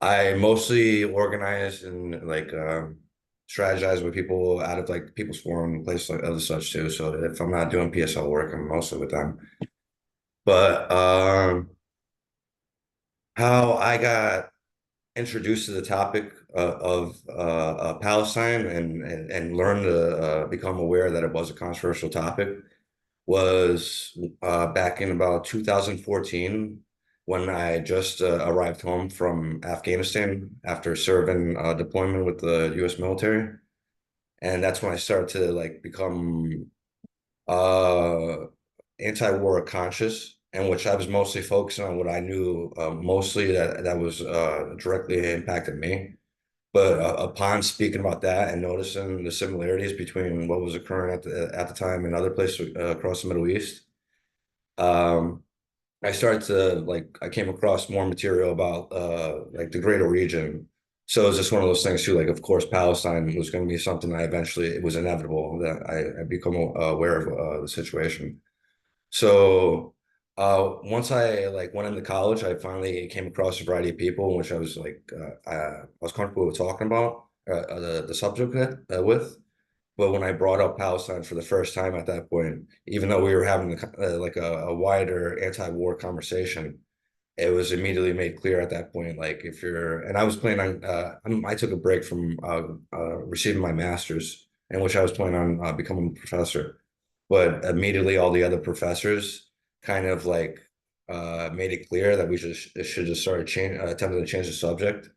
I mostly organize and like strategize with people out of like people's forum and places like other such too. So if I'm not doing PSL work, I'm mostly with them. But how I got introduced to the topic of Palestine and learned to become aware that it was a controversial topic was back in about 2014 when I just arrived home from Afghanistan after serving deployment with the U.S. military. And that's when I started to like become uh, anti-war conscious, and which I was mostly focusing on what I knew mostly that was directly impacted me. But upon speaking about that and noticing the similarities between what was occurring at the time in other places across the Middle East, um, I started to like I came across more material about like the greater region. So it was just one of those things too. Like, of course, Palestine was going to be something I eventually it was inevitable that I become aware of the situation. So once I like went into college, I finally came across a variety of people in which I was like I was comfortable with talking about the subject with. But when I brought up Palestine for the first time at that point, even though we were having like a wider anti-war conversation, it was immediately made clear at that point, like if you're, and I was planning on, I took a break from receiving my master's, in which I was planning on becoming a professor. But immediately all the other professors kind of like made it clear that we should just start attempting to change the subject.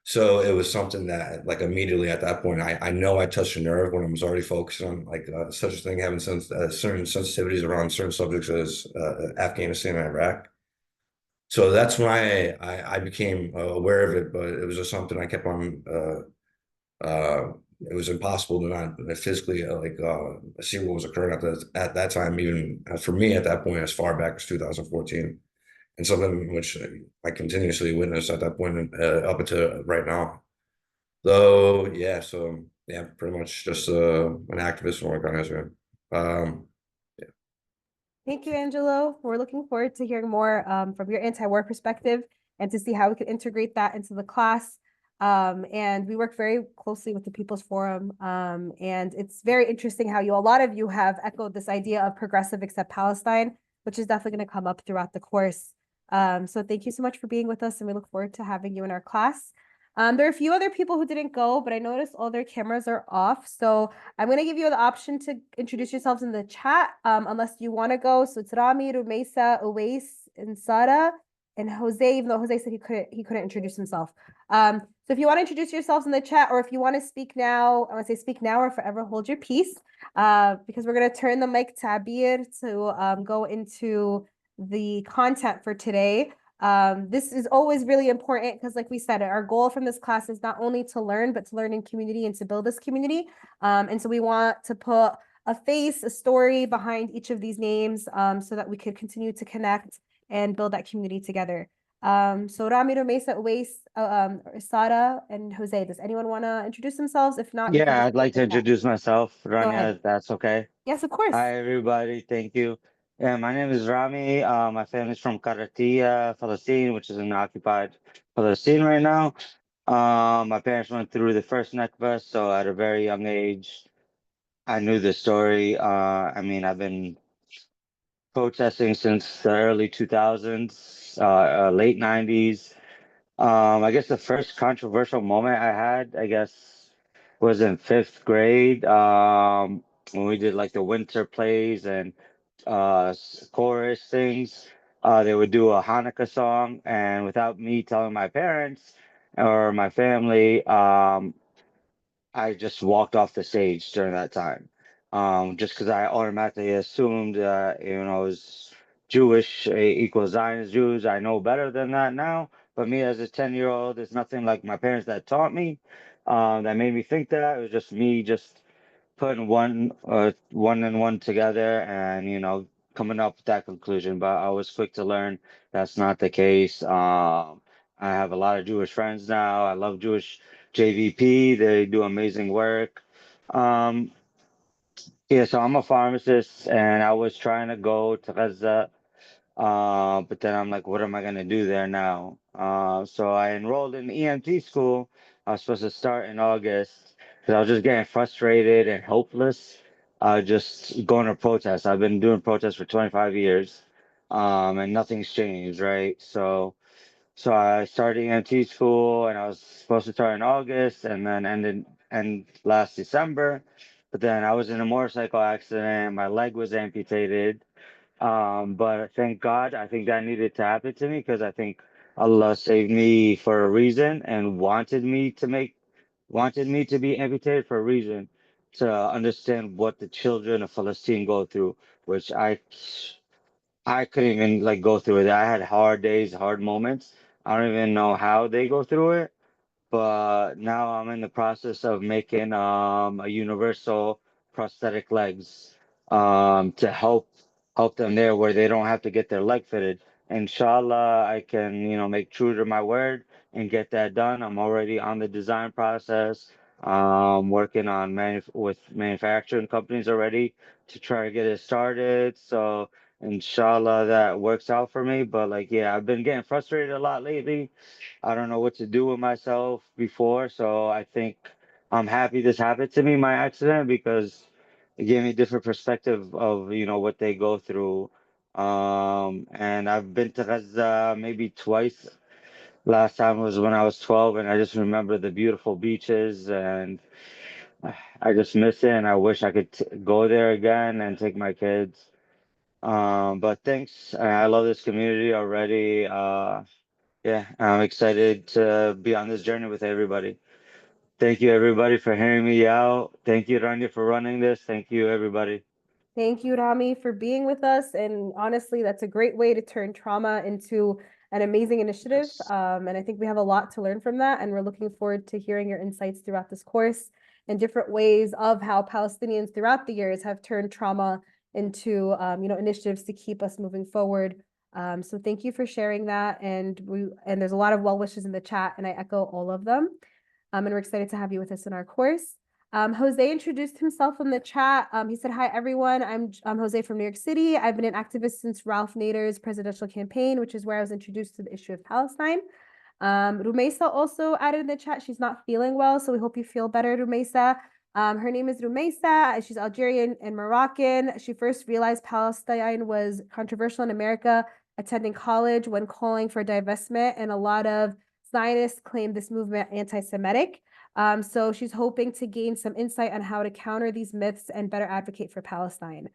So it was something that like immediately at that point, I know I touched a nerve when I was already focused on like such a thing, having certain sensitivities around certain subjects as Afghanistan and Iraq. So that's why I became aware of it, but it was just something I kept on. It was impossible to not physically see what was occurring at that time, even for me at that point, as far back as 2014, and something which I continuously witnessed at that point up until right now. So yeah, pretty much just an activist and organizer. Um, Thank you, Angelo. We're looking forward to hearing more from your anti-war perspective and to see how we can integrate that into the class. And we work very closely with the People's Forum. And it's very interesting how a lot of you have echoed this idea of progressive except Palestine, which is definitely going to come up throughout the course. So thank you so much for being with us, and we look forward to having you in our class. There are a few other people who didn't go, but I noticed all their cameras are off. So I'm going to give you the option to introduce yourselves in the chat, unless you want to go. So it's Rami, Rumeisa, Uwais, and Sara, and Jose, even though Jose said he couldn't introduce himself. So if you want to introduce yourselves in the chat, or if you want to speak now, I want to say speak now or forever hold your peace, because we're going to turn the mic to Abir to go into the content for today. This is always really important because, like we said, our goal from this class is not only to learn, but to learn in community and to build this community. And so we want to put a face, a story behind each of these names so that we could continue to connect and build that community together. So Ramiro, Mesa, Uwais, Sara, and Jose, does anyone want to introduce themselves? If not, you can Yeah, just I'd like to put that. introduce myself, Go Rania, ahead. if that's okay. Yes, of course. Hi, everybody. Thank you. Yeah, my name is Rami. My family's from Qaratia, Palestine, which is in occupied Palestine right now. My parents went through the first Nakba, so at a very young age, I knew the story. I mean, I've been protesting since the early 2000s, late 90s. I guess the first controversial moment I had, I guess, was in fifth grade. When we did like the winter plays and chorus things. They would do a Hanukkah song, and without me telling my parents or my family, I just walked off the stage during that time. Just because I automatically assumed, it was Jewish equals Zionist Jews. I know better than that now. But me as a 10-year-old, there's nothing like my parents that taught me, that made me think that. It was just me just putting one and one together and, coming up with that conclusion. But I was quick to learn that's not the case. I have a lot of Jewish friends now. I love Jewish JVP. They do amazing work. Um, yeah, so I'm a pharmacist, and I was trying to go to Gaza But then I'm like, what am I gonna do there now? So I enrolled in EMT school. I was supposed to start in August because I was just getting frustrated and hopeless. Just going to protests. I've been doing protests for 25 years, and nothing's changed, right? So I started EMT school, and I was supposed to start in August, and then end last December. But then I was in a motorcycle accident. My leg was amputated. But thank God, I think that needed to happen to me because I think Allah saved me for a reason and wanted me to be amputated for a reason, to understand what the children of Palestine go through, which I couldn't even like go through it. I had hard days, hard moments. I don't even know how they go through it, but now I'm in the process of making a universal prosthetic legs to help them there where they don't have to get their leg fitted. Inshallah, I can, make true to my word and get that done. I'm already on the design process, working on with manufacturing companies already to try to get it started. So inshallah that works out for me. But like, yeah, I've been getting frustrated a lot lately. I don't know what to do with myself before, so I think I'm happy this happened to me, my accident, because it gave me a different perspective of, what they go through. And I've been to Gaza maybe twice. Last time was when I was 12, and I just remember the beautiful beaches, and I just miss it, and I wish I could go there again and take my kids. But thanks. I love this community already. Yeah, I'm excited to be on this journey with everybody. Thank you, everybody, for hearing me out. Thank you, Rania, for running this. Thank you, everybody. Thank you, Rami, for being with us. And honestly, that's a great way to turn trauma into an amazing initiative. And I think we have a lot to learn from that. And we're looking forward to hearing your insights throughout this course and different ways of how Palestinians throughout the years have turned trauma into, initiatives to keep us moving forward. So thank you for sharing that. And there's a lot of well wishes in the chat, and I echo all of them. And we're excited to have you with us in our course. Jose introduced himself in the chat. He said, hi, everyone. I'm Jose from New York City. I've been an activist since Ralph Nader's presidential campaign, which is where I was introduced to the issue of Palestine. Rumeisa also added in the chat, she's not feeling well, so we hope you feel better, Rumeisa. Her name is Rumeisa. She's Algerian and Moroccan. She first realized Palestine was controversial in America, attending college when calling for divestment, and a lot of Zionists claim this movement anti-Semitic. So she's hoping to gain some insight on how to counter these myths and better advocate for Palestine.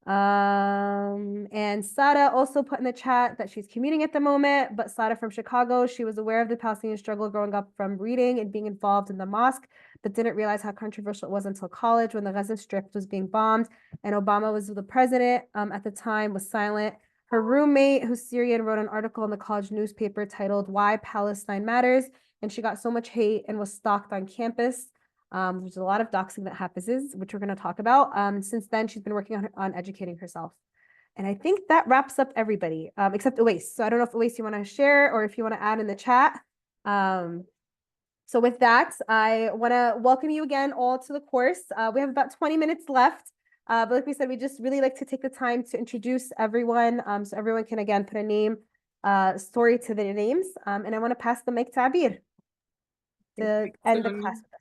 And Sada also put in the chat that she's commuting at the moment, but Sada from Chicago, she was aware of the Palestinian struggle growing up from reading and being involved in the mosque, but didn't realize how controversial it was until college when the Gaza Strip was being bombed and Obama was the president at the time, was silent. Her roommate, who's Syrian, wrote an article in the college newspaper titled Why Palestine Matters, and she got so much hate and was stalked on campus. There's a lot of doxing that happens, which we're going to talk about. Since then, she's been working on educating herself. And I think that wraps up everybody, except Uwais. So I don't know if Uwais, you want to share or if you want to add in the chat. So with that, I want to welcome you again all to the course. We have about 20 minutes left. But like we said, we just really like to take the time to introduce everyone, so everyone can, again, put a name, story to their names. And I want to pass the mic to Abir to end the class with us.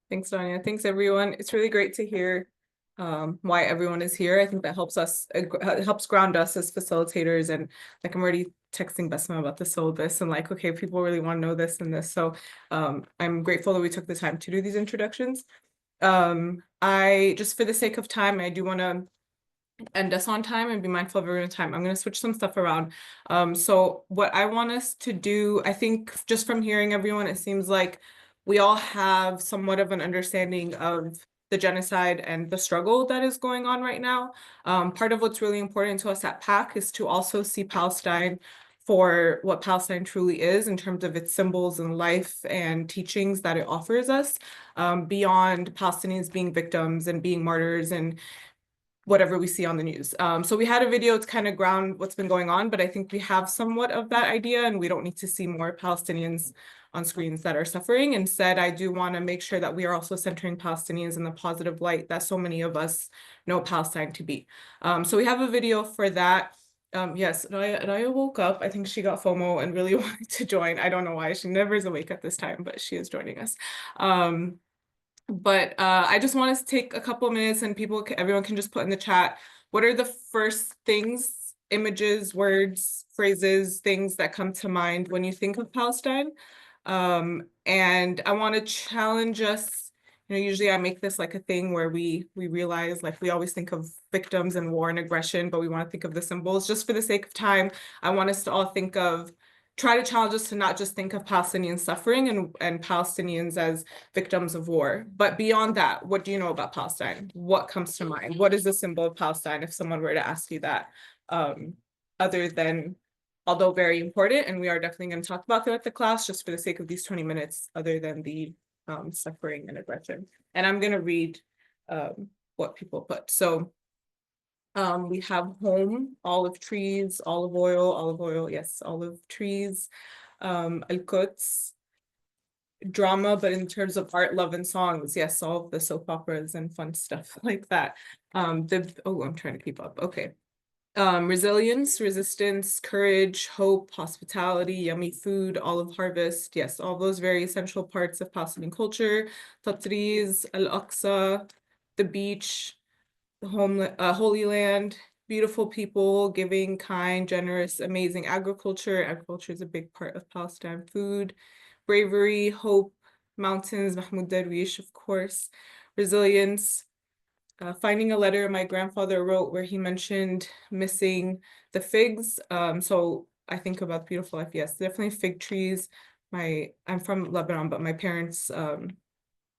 Thanks, Danya. Thanks, everyone. It's really great to hear why everyone is here. I think that helps us, it helps ground us as facilitators. And like, I'm already texting Besma about the syllabus and like, okay, people really want to know this and this. So I'm grateful that we took the time to do these introductions. I just, for the sake of time, I do want to end us on time and be mindful of everyone's time. I'm going to switch some stuff around. So what I want us to do, I think just from hearing everyone, it seems like we all have somewhat of an understanding of the genocide and the struggle that is going on right now. Part of what's really important to us at PAC is to also see Palestine for what Palestine truly is in terms of its symbols and life and teachings that it offers us, beyond Palestinians being victims and being martyrs and whatever we see on the news. So we had a video to kind of ground what's been going on, but I think we have somewhat of that idea and we don't need to see more Palestinians on screens that are suffering. Instead, I do want to make sure that we are also centering Palestinians in the positive light that so many of us know Palestine to be. So we have a video for that. Yes, Raya woke up. I think she got FOMO and really wanted to join. I don't know why. She never is awake at this time, but she is joining us. But I just want us to take a couple of minutes and everyone can just put in the chat, what are the first things, images, words, phrases, things that come to mind when you think of Palestine? And I want to challenge us. Usually I make this like a thing where we realize like we always think of victims and war and aggression, but we want to think of the symbols. Just for the sake of time, I want us to all try to challenge us to not just think of Palestinian suffering and Palestinians as victims of war. But beyond that, what do you know about Palestine? What comes to mind? What is the symbol of Palestine if someone were to ask you that? Other than, although very important, and we are definitely going to talk about that at the class, just for the sake of these 20 minutes, other than the suffering and aggression. And I'm going to read what people put. So we have home, olive trees, olive oil, yes, olive trees, al-Quds, drama, but in terms of art, love, and songs, yes, all of the soap operas and fun stuff like that. I'm trying to keep up. Okay. Resilience, resistance, courage, hope, hospitality, yummy food, olive harvest. Yes, all those very essential parts of Palestinian culture. Tatriz, Al-Aqsa, the beach, the Holy Land, beautiful people, giving, kind, generous, amazing agriculture. Agriculture is a big part of Palestine. Food, bravery, hope, mountains, Mahmoud Darwish, of course. Resilience, finding a letter my grandfather wrote where he mentioned missing the figs. So I think about beautiful life. Yes, definitely fig trees. I'm from Lebanon, but my parents'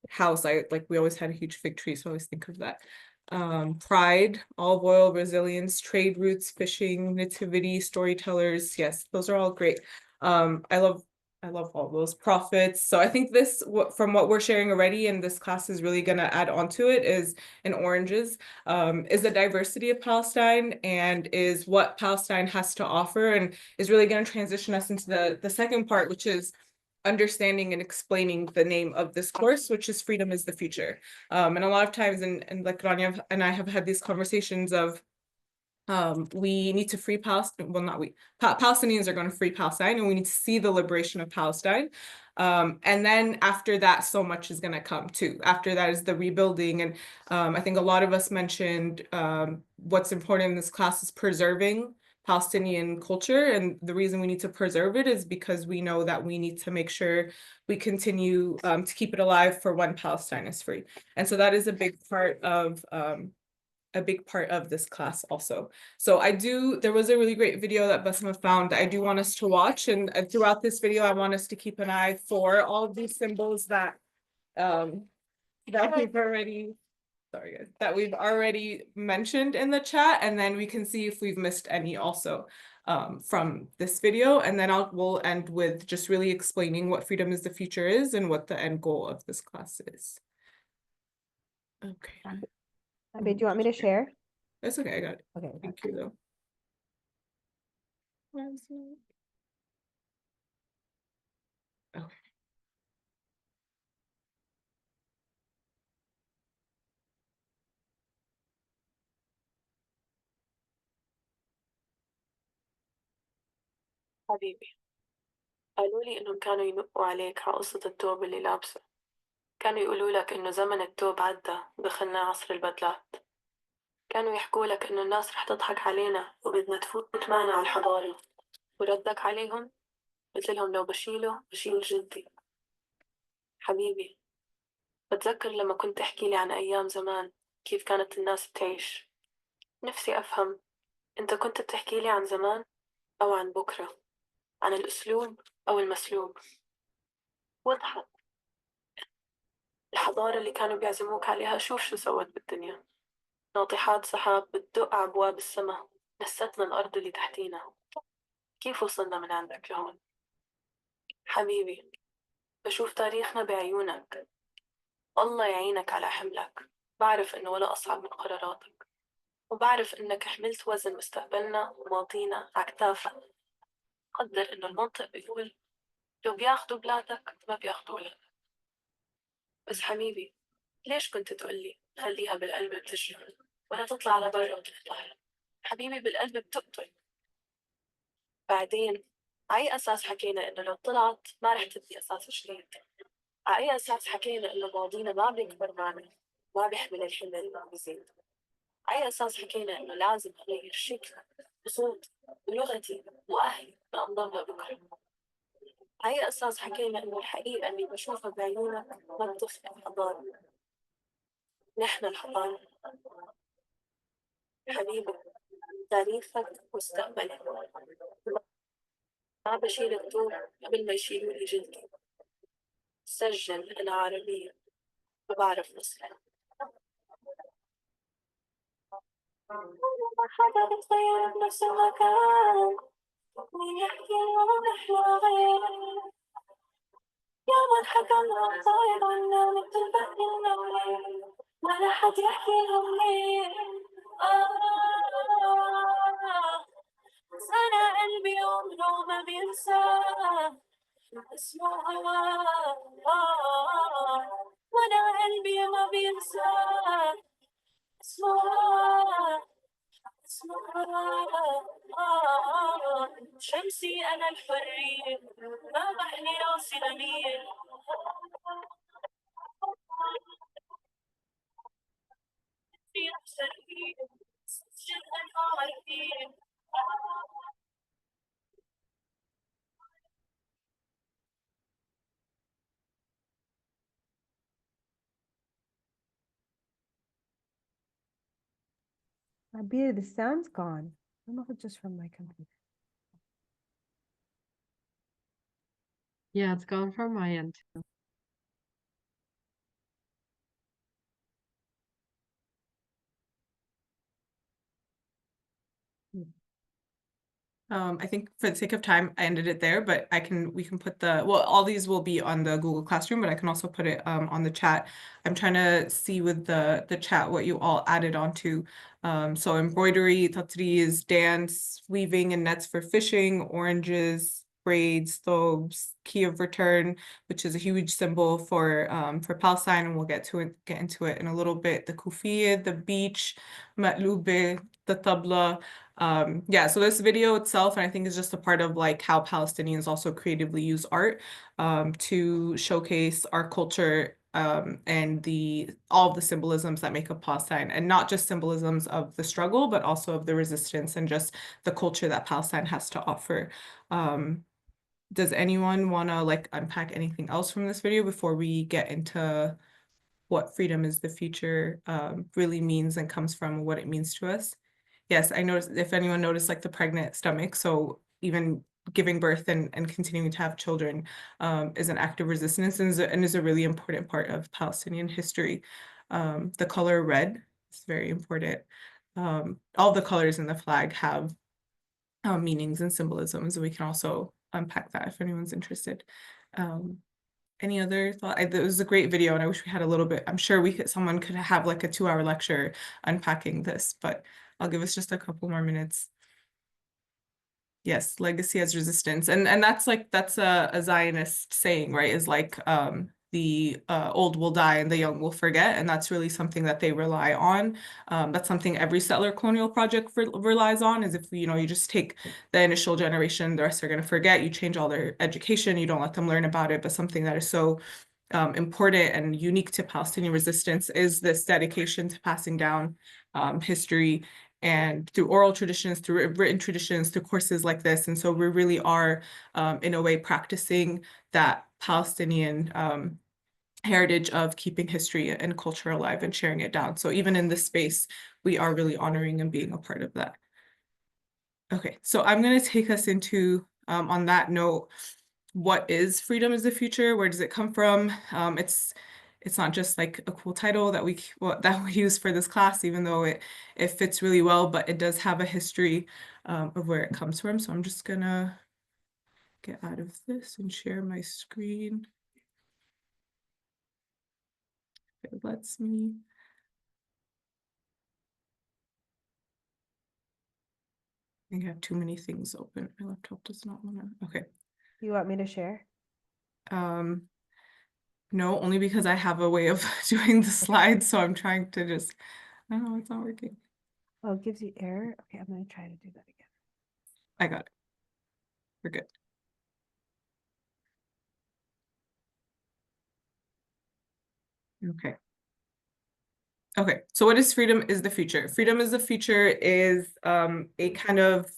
house, we always had a huge fig tree, so I always think of that. Pride, olive oil, resilience, trade routes, fishing, nativity, storytellers. Yes, those are all great. I love all those prophets. So I think from what we're sharing already, and this class is really going to add on to it, is in oranges, is the diversity of Palestine and is what Palestine has to offer, and is really going to transition us into the second part, which is understanding and explaining the name of this course, which is Freedom is the Future. And a lot of times, and like Rania and I have had these conversations of, we need to free Palestine. Well, not we. Palestinians are going to free Palestine, and we need to see the liberation of Palestine. And then after that, so much is going to come too. After that is the rebuilding. And I think a lot of us mentioned what's important in this class is preserving Palestinian culture. And the reason we need to preserve it is because we know that we need to make sure we continue to keep it alive for when Palestine is free. And so that is a big part of this class also. So there was a really great video that Basma found that I do want us to watch. And throughout this video, I want us to keep an eye for all of these symbols that we've already mentioned in the chat. And then we can see if we've missed any also from this video. And then we'll end with just really explaining what Freedom is the Future is and what the end goal of this class is. Okay. Do you want me to share? That's okay, I got it. Okay. Thank you though. Okay. حبيبي، قالوا لي إنهم كانوا ينقوا عليك على قصة التوب اللي لابسه. كانوا يقولوا لك إنه زمن التوب عدى ودخلنا عصر البدلات. كانوا يحكوا لك إنه الناس رح تضحك علينا وبدنا تفوت معنا على الحضارة. وردك عليهم قلت لهم لو بشيل جدي. حبيبي، بتذكر لما كنت تحكي لي عن أيام زمان كيف كانت الناس تعيش. نفسي أفهم، أنت كنت بتحكي لي عن زمان أو عن بكرة، عن الأسلوب أو المسلوب. وضحت الحضارة اللي كانوا بيعزموك عليها شو سوت بالدنيا. ناطحات سحاب بتدق عبواب السما نستنا الأرض اللي تحتينا. كيف وصلنا من عندك لهون؟ حبيبي، بشوف تاريخنا بعيونك. الله يعينك على حملك. بعرف إنه ولا أصعب من قراراتك، وبعرف إنك حملت وزن مستقبلنا وماضينا عكتافك. قدر إنه المنطق بيقول لو بياخدوا بلادك ما بياخدوا لك. بس حبيبي، ليش كنت تقولي خليها بالقلب بتشرب ولا تطلع لبرا وتفتح؟ حبيبي، بالقلب بتقتل. بعدين على أي أساس حكينا إنه لو طلعت ما رح تبني أساس جديد؟ على أي أساس حكينا إنه ماضينا ما بيكبر معنا، ما بيحمل الحمل ما بيزيد؟ على أي أساس حكينا إنه لازم أغير شكلي وصوتي ولغتي وأهلي لأنضل بكرة؟ على أي أساس حكينا إنه الحقيقة اللي بشوفها بعيونك ما بتخلق الحضارة؟ نحن الحضارة حبيبي، تاريخك مستقبلك. ما بشيل الطوب قبل ما يشيلوا لي جلدي. سجل أنا عربية وبعرف نصلي. ما حدا بتغير بنفس المكان، مين يحكي لنا نحن غير؟ يا من حكى لنا طاير عنا وبتنبهدلنا وليه؟ ولا حد يحكي لهم ليه؟ بس أنا قلبي عمره ما بينسى اسمه هوا. وأنا قلبي ما بينسى اسمه هوا. اسمه هوا. شمسي أنا الحرية، ما بحني راسي ضمير. في نفسي سجل أنا عارفين. Abir, the sound's gone. I don't know if it's just from my computer. Yeah, it's gone from my end too. I think for the sake of time, I ended it there, but we can put well, all these will be on the Google Classroom, but I can also put it on the chat. I'm trying to see with the chat what you all added onto. So embroidery, tatriz, dance, weaving and nets for fishing, oranges, braids, thobes, key of return, which is a huge symbol for Palestine, and we'll get into it in a little bit. The kufiyya, the beach, matlube, the tabla. Yeah, so this video itself, and I think is just a part of like how Palestinians also creatively use art to showcase our culture and all of the symbolisms that make up Palestine, and not just symbolisms of the struggle, but also of the resistance and just the culture that Palestine has to offer. Does anyone want to like unpack anything else from this video before we get into what freedom is the future really means and comes from, what it means to us? Yes, I noticed, if anyone noticed like the pregnant stomach, so even giving birth and continuing to have children is an act of resistance and is a really important part of Palestinian history. The color red is very important. All the colors in the flag have meanings and symbolisms, and we can also unpack that if anyone's interested. Any other thought? It was a great video, and I wish we had a little bit. I'm sure someone could have like a 2-hour lecture unpacking this, but I'll give us just a couple more minutes. Yes, legacy as resistance, and that's a Zionist saying, right? Is like the old will die and the young will forget, and that's really something that they rely on. That's something every settler colonial project relies on. Is if you just take the initial generation, the rest are going to forget. You change all their education, you don't let them learn about it. But something that is so important and unique to Palestinian resistance is this dedication to passing down history, and through oral traditions, through written traditions, through courses like this. And so we really are, in a way, practicing that Palestinian heritage of keeping history and culture alive and sharing it down. So even in this space, we are really honoring and being a part of that. Okay, so I'm going to take us into, on that note, what is freedom is the future? Where does it come from? It's not just like a cool title that we use for this class, even though it fits really well, but it does have a history of where it comes from. So I'm just gonna get out of this and share my screen. If it lets me. I think I have too many things open. My laptop does not want to. Okay. You want me to share? No, only because I have a way of doing the slides, so I'm trying to just, oh, it's not working. Oh, it gives you error? Okay, I'm gonna try to do that again. I got it. We're good. Okay. Okay, so what is freedom is the future? Freedom is the future is a kind of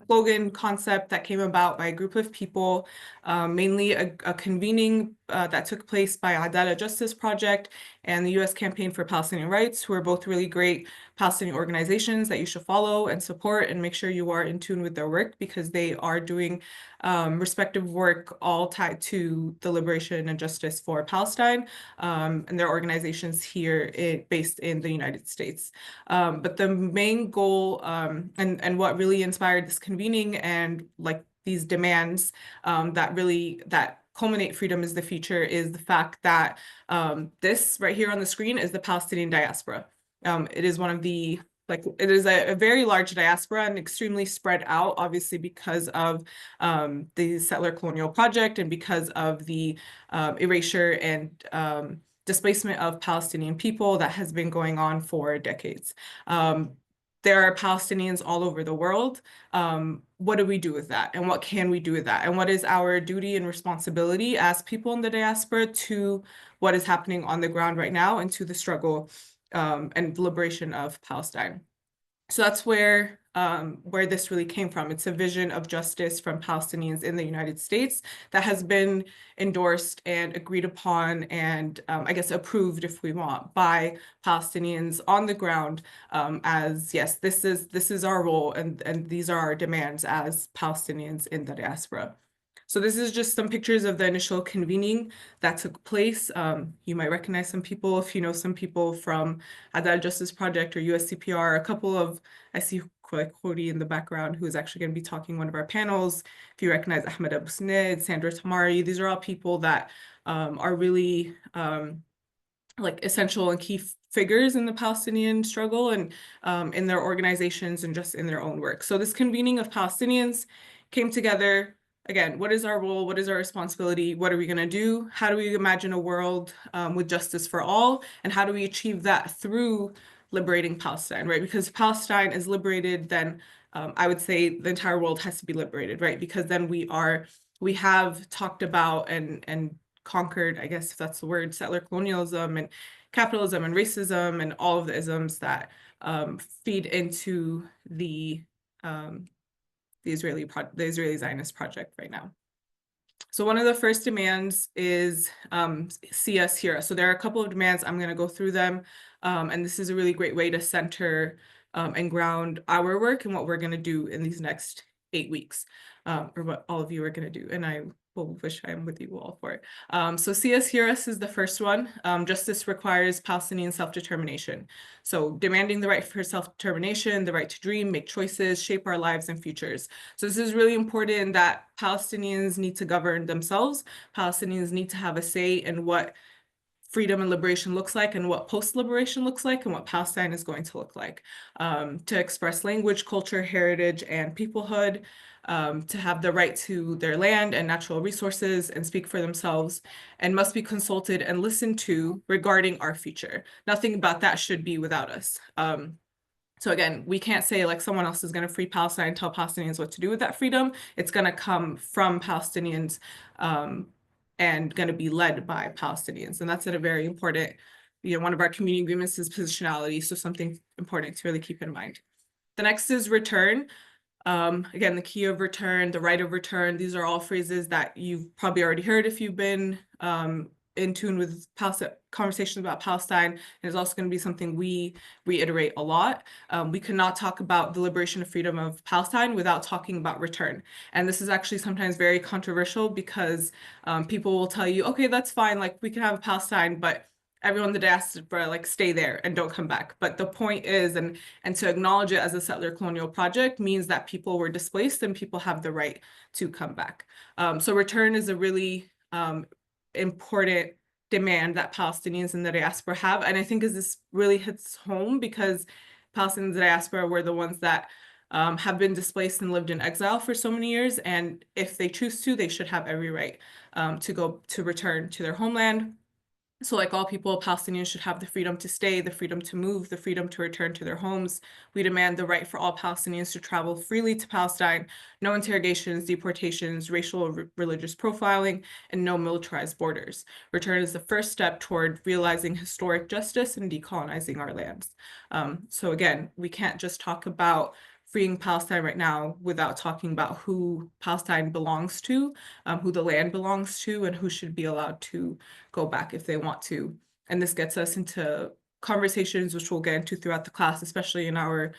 slogan concept that came about by a group of people, mainly a convening that took place by Adala Justice Project and the U.S. Campaign for Palestinian Rights, who are both really great Palestinian organizations that you should follow and support and make sure you are in tune with their work, because they are doing respective work all tied to the liberation and justice for Palestine, and their organizations here based in the United States. But the main goal and what really inspired this convening and like these demands that culminate freedom is the future is the fact that this right here on the screen is the Palestinian diaspora. It is one of the it is a very large diaspora and extremely spread out, obviously because of the settler colonial project and because of the erasure and displacement of Palestinian people that has been going on for decades. There are Palestinians all over the world. What do we do with that? And what can we do with that? And what is our duty and responsibility as people in the diaspora to what is happening on the ground right now and to the struggle and liberation of Palestine? So that's where this really came from. It's a vision of justice from Palestinians in the United States that has been endorsed and agreed upon and I guess approved, if we want, by Palestinians on the ground as, yes, this is our role and these are our demands as Palestinians in the diaspora. So this is just some pictures of the initial convening that took place. You might recognize some people if you know some people from Adal Justice Project or USCPR. A couple of, I see Cody in the background who is actually going to be talking one of our panels. If you recognize Ahmed Abu Snid, Sandra Tamari, these are all people that are really like essential and key figures in the Palestinian struggle and in their organizations and just in their own work. So this convening of Palestinians came together. Again, what is our role? What is our responsibility? What are we going to do? How do we imagine a world with justice for all? And how do we achieve that through liberating Palestine, right? Because if Palestine is liberated, then I would say the entire world has to be liberated, right? Because then we have talked about and conquered, I guess if that's the word, settler colonialism and capitalism and racism and all of the isms that feed into the Israeli Zionist project right now. So one of the first demands is see us, hear us. So there are a couple of demands. I'm going to go through them. And this is a really great way to center and ground our work and what we're going to do in these next 8 weeks, or what all of you are going to do. And I will wish I'm with you all for it. So see us, hear us is the first one. Justice requires Palestinian self-determination. So demanding the right for self-determination, the right to dream, make choices, shape our lives and futures. So this is really important that Palestinians need to govern themselves. Palestinians need to have a say in what freedom and liberation looks like and what post-liberation looks like and what Palestine is going to look like, to express language, culture, heritage, and peoplehood, to have the right to their land and natural resources and speak for themselves, and must be consulted and listened to regarding our future. Nothing about that should be without us. So again, we can't say like someone else is going to free Palestine and tell Palestinians what to do with that freedom. It's going to come from Palestinians and going to be led by Palestinians. And that's a very important, one of our community agreements is positionality. So something important to really keep in mind. The next is return. Again, the key of return, the right of return, these are all phrases that you've probably already heard if you've been in tune with conversations about Palestine. And it's also going to be something we reiterate a lot. We cannot talk about the liberation and freedom of Palestine without talking about return. And this is actually sometimes very controversial because people will tell you, okay, that's fine, like we can have a Palestine, but everyone in the diaspora, like stay there and don't come back. But the point is, and to acknowledge it as a settler colonial project means that people were displaced and people have the right to come back. So return is a really important demand that Palestinians in the diaspora have. And I think as this really hits home because Palestinians in the diaspora were the ones that have been displaced and lived in exile for so many years. And if they choose to, they should have every right to return to their homeland. So like all people, Palestinians should have the freedom to stay, the freedom to move, the freedom to return to their homes. We demand the right for all Palestinians to travel freely to Palestine, no interrogations, deportations, racial or religious profiling, and no militarized borders. Return is the first step toward realizing historic justice and decolonizing our lands. So again, we can't just talk about freeing Palestine right now without talking about who Palestine belongs to, who the land belongs to, and who should be allowed to go back if they want to. And this gets us into conversations which we'll get into throughout the class, especially in our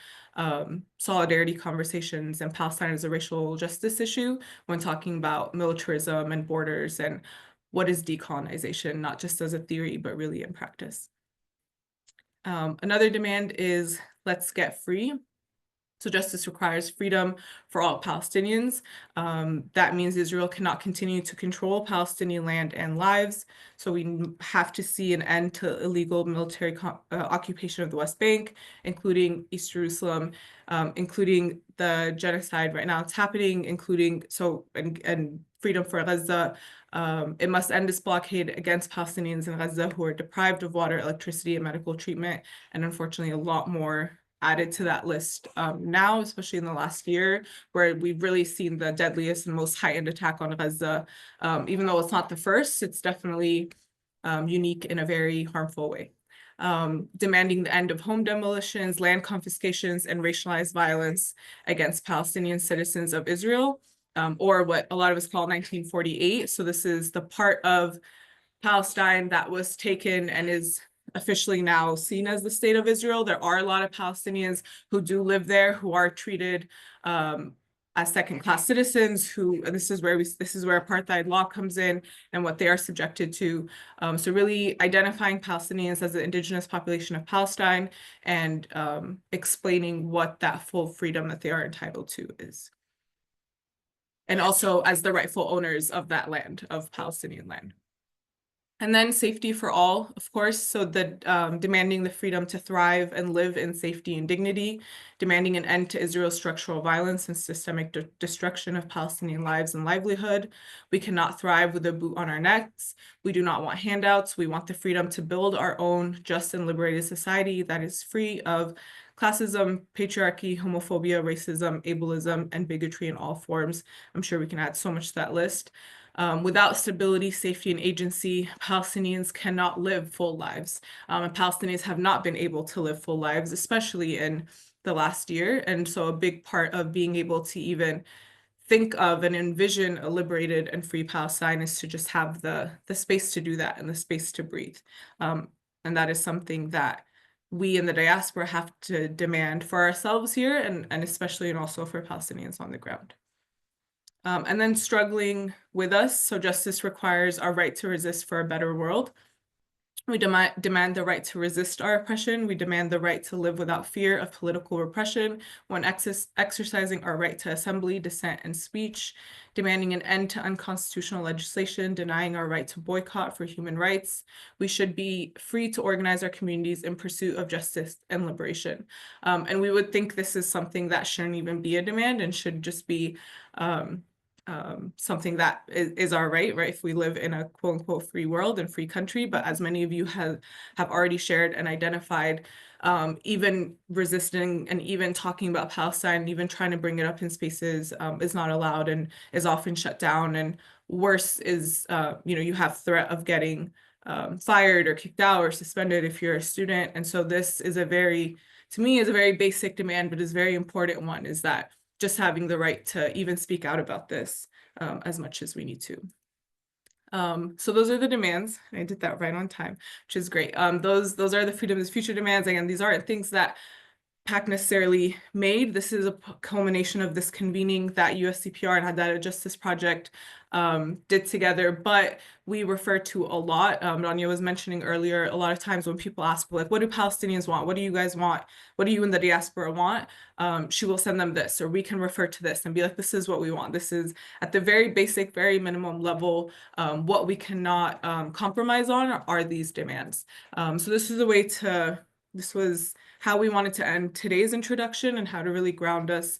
solidarity conversations and Palestine as a racial justice issue when talking about militarism and borders and what is decolonization, not just as a theory, but really in practice. Another demand is let's get free. So justice requires freedom for all Palestinians. That means Israel cannot continue to control Palestinian land and lives. So we have to see an end to illegal military occupation of the West Bank, including East Jerusalem, including the genocide right now it's happening, including and freedom for Gaza. It must end this blockade against Palestinians in Gaza who are deprived of water, electricity, and medical treatment, and unfortunately a lot more added to that list now, especially in the last year, where we've really seen the deadliest and most heightened attack on Gaza. Even though it's not the first, it's definitely unique in a very harmful way. Demanding the end of home demolitions, land confiscations, and racialized violence against Palestinian citizens of Israel, or what a lot of us call 1948. So this is the part of Palestine that was taken and is officially now seen as the state of Israel. There are a lot of Palestinians who do live there who are treated as second-class citizens and this is where apartheid law comes in and what they are subjected to. So really identifying Palestinians as the indigenous population of Palestine and explaining what that full freedom that they are entitled to is. And also as the rightful owners of that land, of Palestinian land. And then safety for all, of course, so demanding the freedom to thrive and live in safety and dignity, demanding an end to Israel's structural violence and systemic destruction of Palestinian lives and livelihood. We cannot thrive with a boot on our necks. We do not want handouts. We want the freedom to build our own just and liberated society that is free of classism, patriarchy, homophobia, racism, ableism, and bigotry in all forms. I'm sure we can add so much to that list. Without stability, safety, and agency, Palestinians cannot live full lives. And Palestinians have not been able to live full lives, especially in the last year. And so a big part of being able to even think of and envision a liberated and free Palestine is to just have the space to do that and the space to breathe. And that is something that we in the diaspora have to demand for ourselves here and especially and also for Palestinians on the ground. And then struggling with us. So justice requires our right to resist for a better world. We demand the right to resist our oppression. We demand the right to live without fear of political repression when exercising our right to assembly, dissent, and speech, demanding an end to unconstitutional legislation, denying our right to boycott for human rights. We should be free to organize our communities in pursuit of justice and liberation. And we would think this is something that shouldn't even be a demand and should just be something that is our right, if we live in a quote unquote free world and free country. But as many of you have already shared and identified, even resisting and even talking about Palestine, even trying to bring it up in spaces is not allowed and is often shut down. And worse is, you have threat of getting fired or kicked out or suspended if you're a student. And so this is to me, is a very basic demand, but is a very important one, is that just having the right to even speak out about this as much as we need to. So those are the demands. I did that right on time, which is great. Those are the freedom is future demands. Again, these aren't things that PAC necessarily made. This is a culmination of this convening that USCPR and Data Justice Project did together, but we refer to a lot. Rania was mentioning earlier, a lot of times when people ask, like, what do Palestinians want? What do you guys want? What do you in the diaspora want? She will send them this, or we can refer to this and be like, this is what we want. This is at the very basic, very minimum level. What we cannot compromise on are these demands. So this was how we wanted to end today's introduction and how to really ground us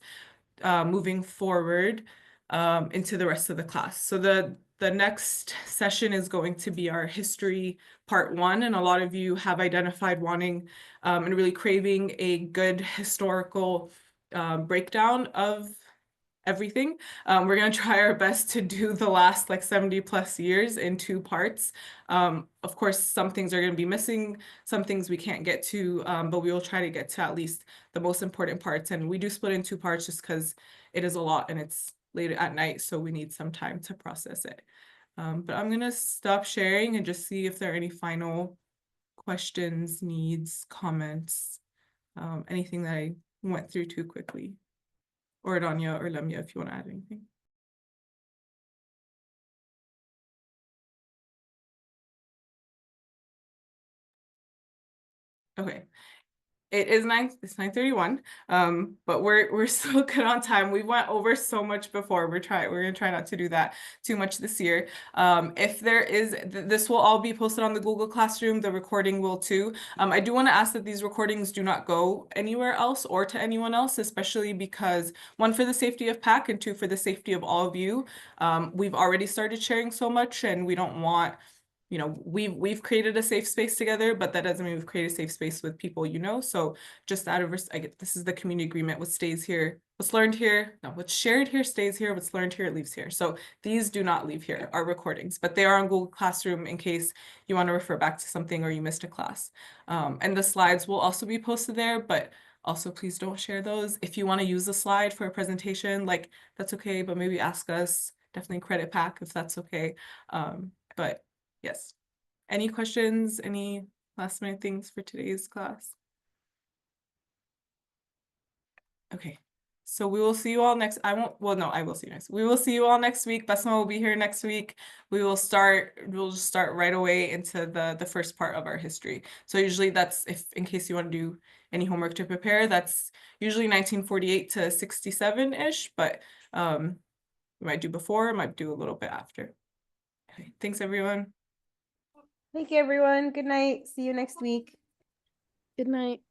moving forward. into the rest of the class. So the next session is going to be our history part 1, and a lot of you have identified wanting and really craving a good historical breakdown of everything. We're going to try our best to do the last like 70+ years in 2 parts. Of course, some things are going to be missing, some things we can't get to, but we will try to get to at least the most important parts. And we do split in 2 parts just because it is a lot and it's late at night, so we need some time to process it. But I'm going to stop sharing and just see if there are any final questions, needs, comments, anything that I went through too quickly. Or Rania or Lemia, if you want to add anything. Okay. It's 9:31. But we're still good on time. We went over so much before. We're gonna try not to do that too much this year. If there is, this will all be posted on the Google Classroom. The recording will too. I do want to ask that these recordings do not go anywhere else or to anyone else, especially because 1, for the safety of PAC, and 2, for the safety of all of you. We've already started sharing so much, and we don't want, you know, we've created a safe space together, but that doesn't mean we've created a safe space with people, you know. So just out of this is the community agreement. What stays here, what's learned here, no, what's shared here stays here, what's learned here leaves here. So these do not leave here, our recordings, but they are on Google Classroom in case you want to refer back to something or you missed a class. And the slides will also be posted there, but also please don't share those. If you want to use the slide for a presentation, like that's okay, but maybe ask us, definitely credit PAC if that's okay. But yes. Any questions? Any last minute things for today's class? Okay. So we will see you all next. I will see you next. We will see you all next week. Basma will be here next week. We'll just start right away into the first part of our history. So usually that's, if in case you want to do any homework to prepare, that's usually 1948 to 67-ish, but we might do before, might do a little bit after. Okay. Thanks everyone. Thank you, everyone. Good night. See you next week. Good night.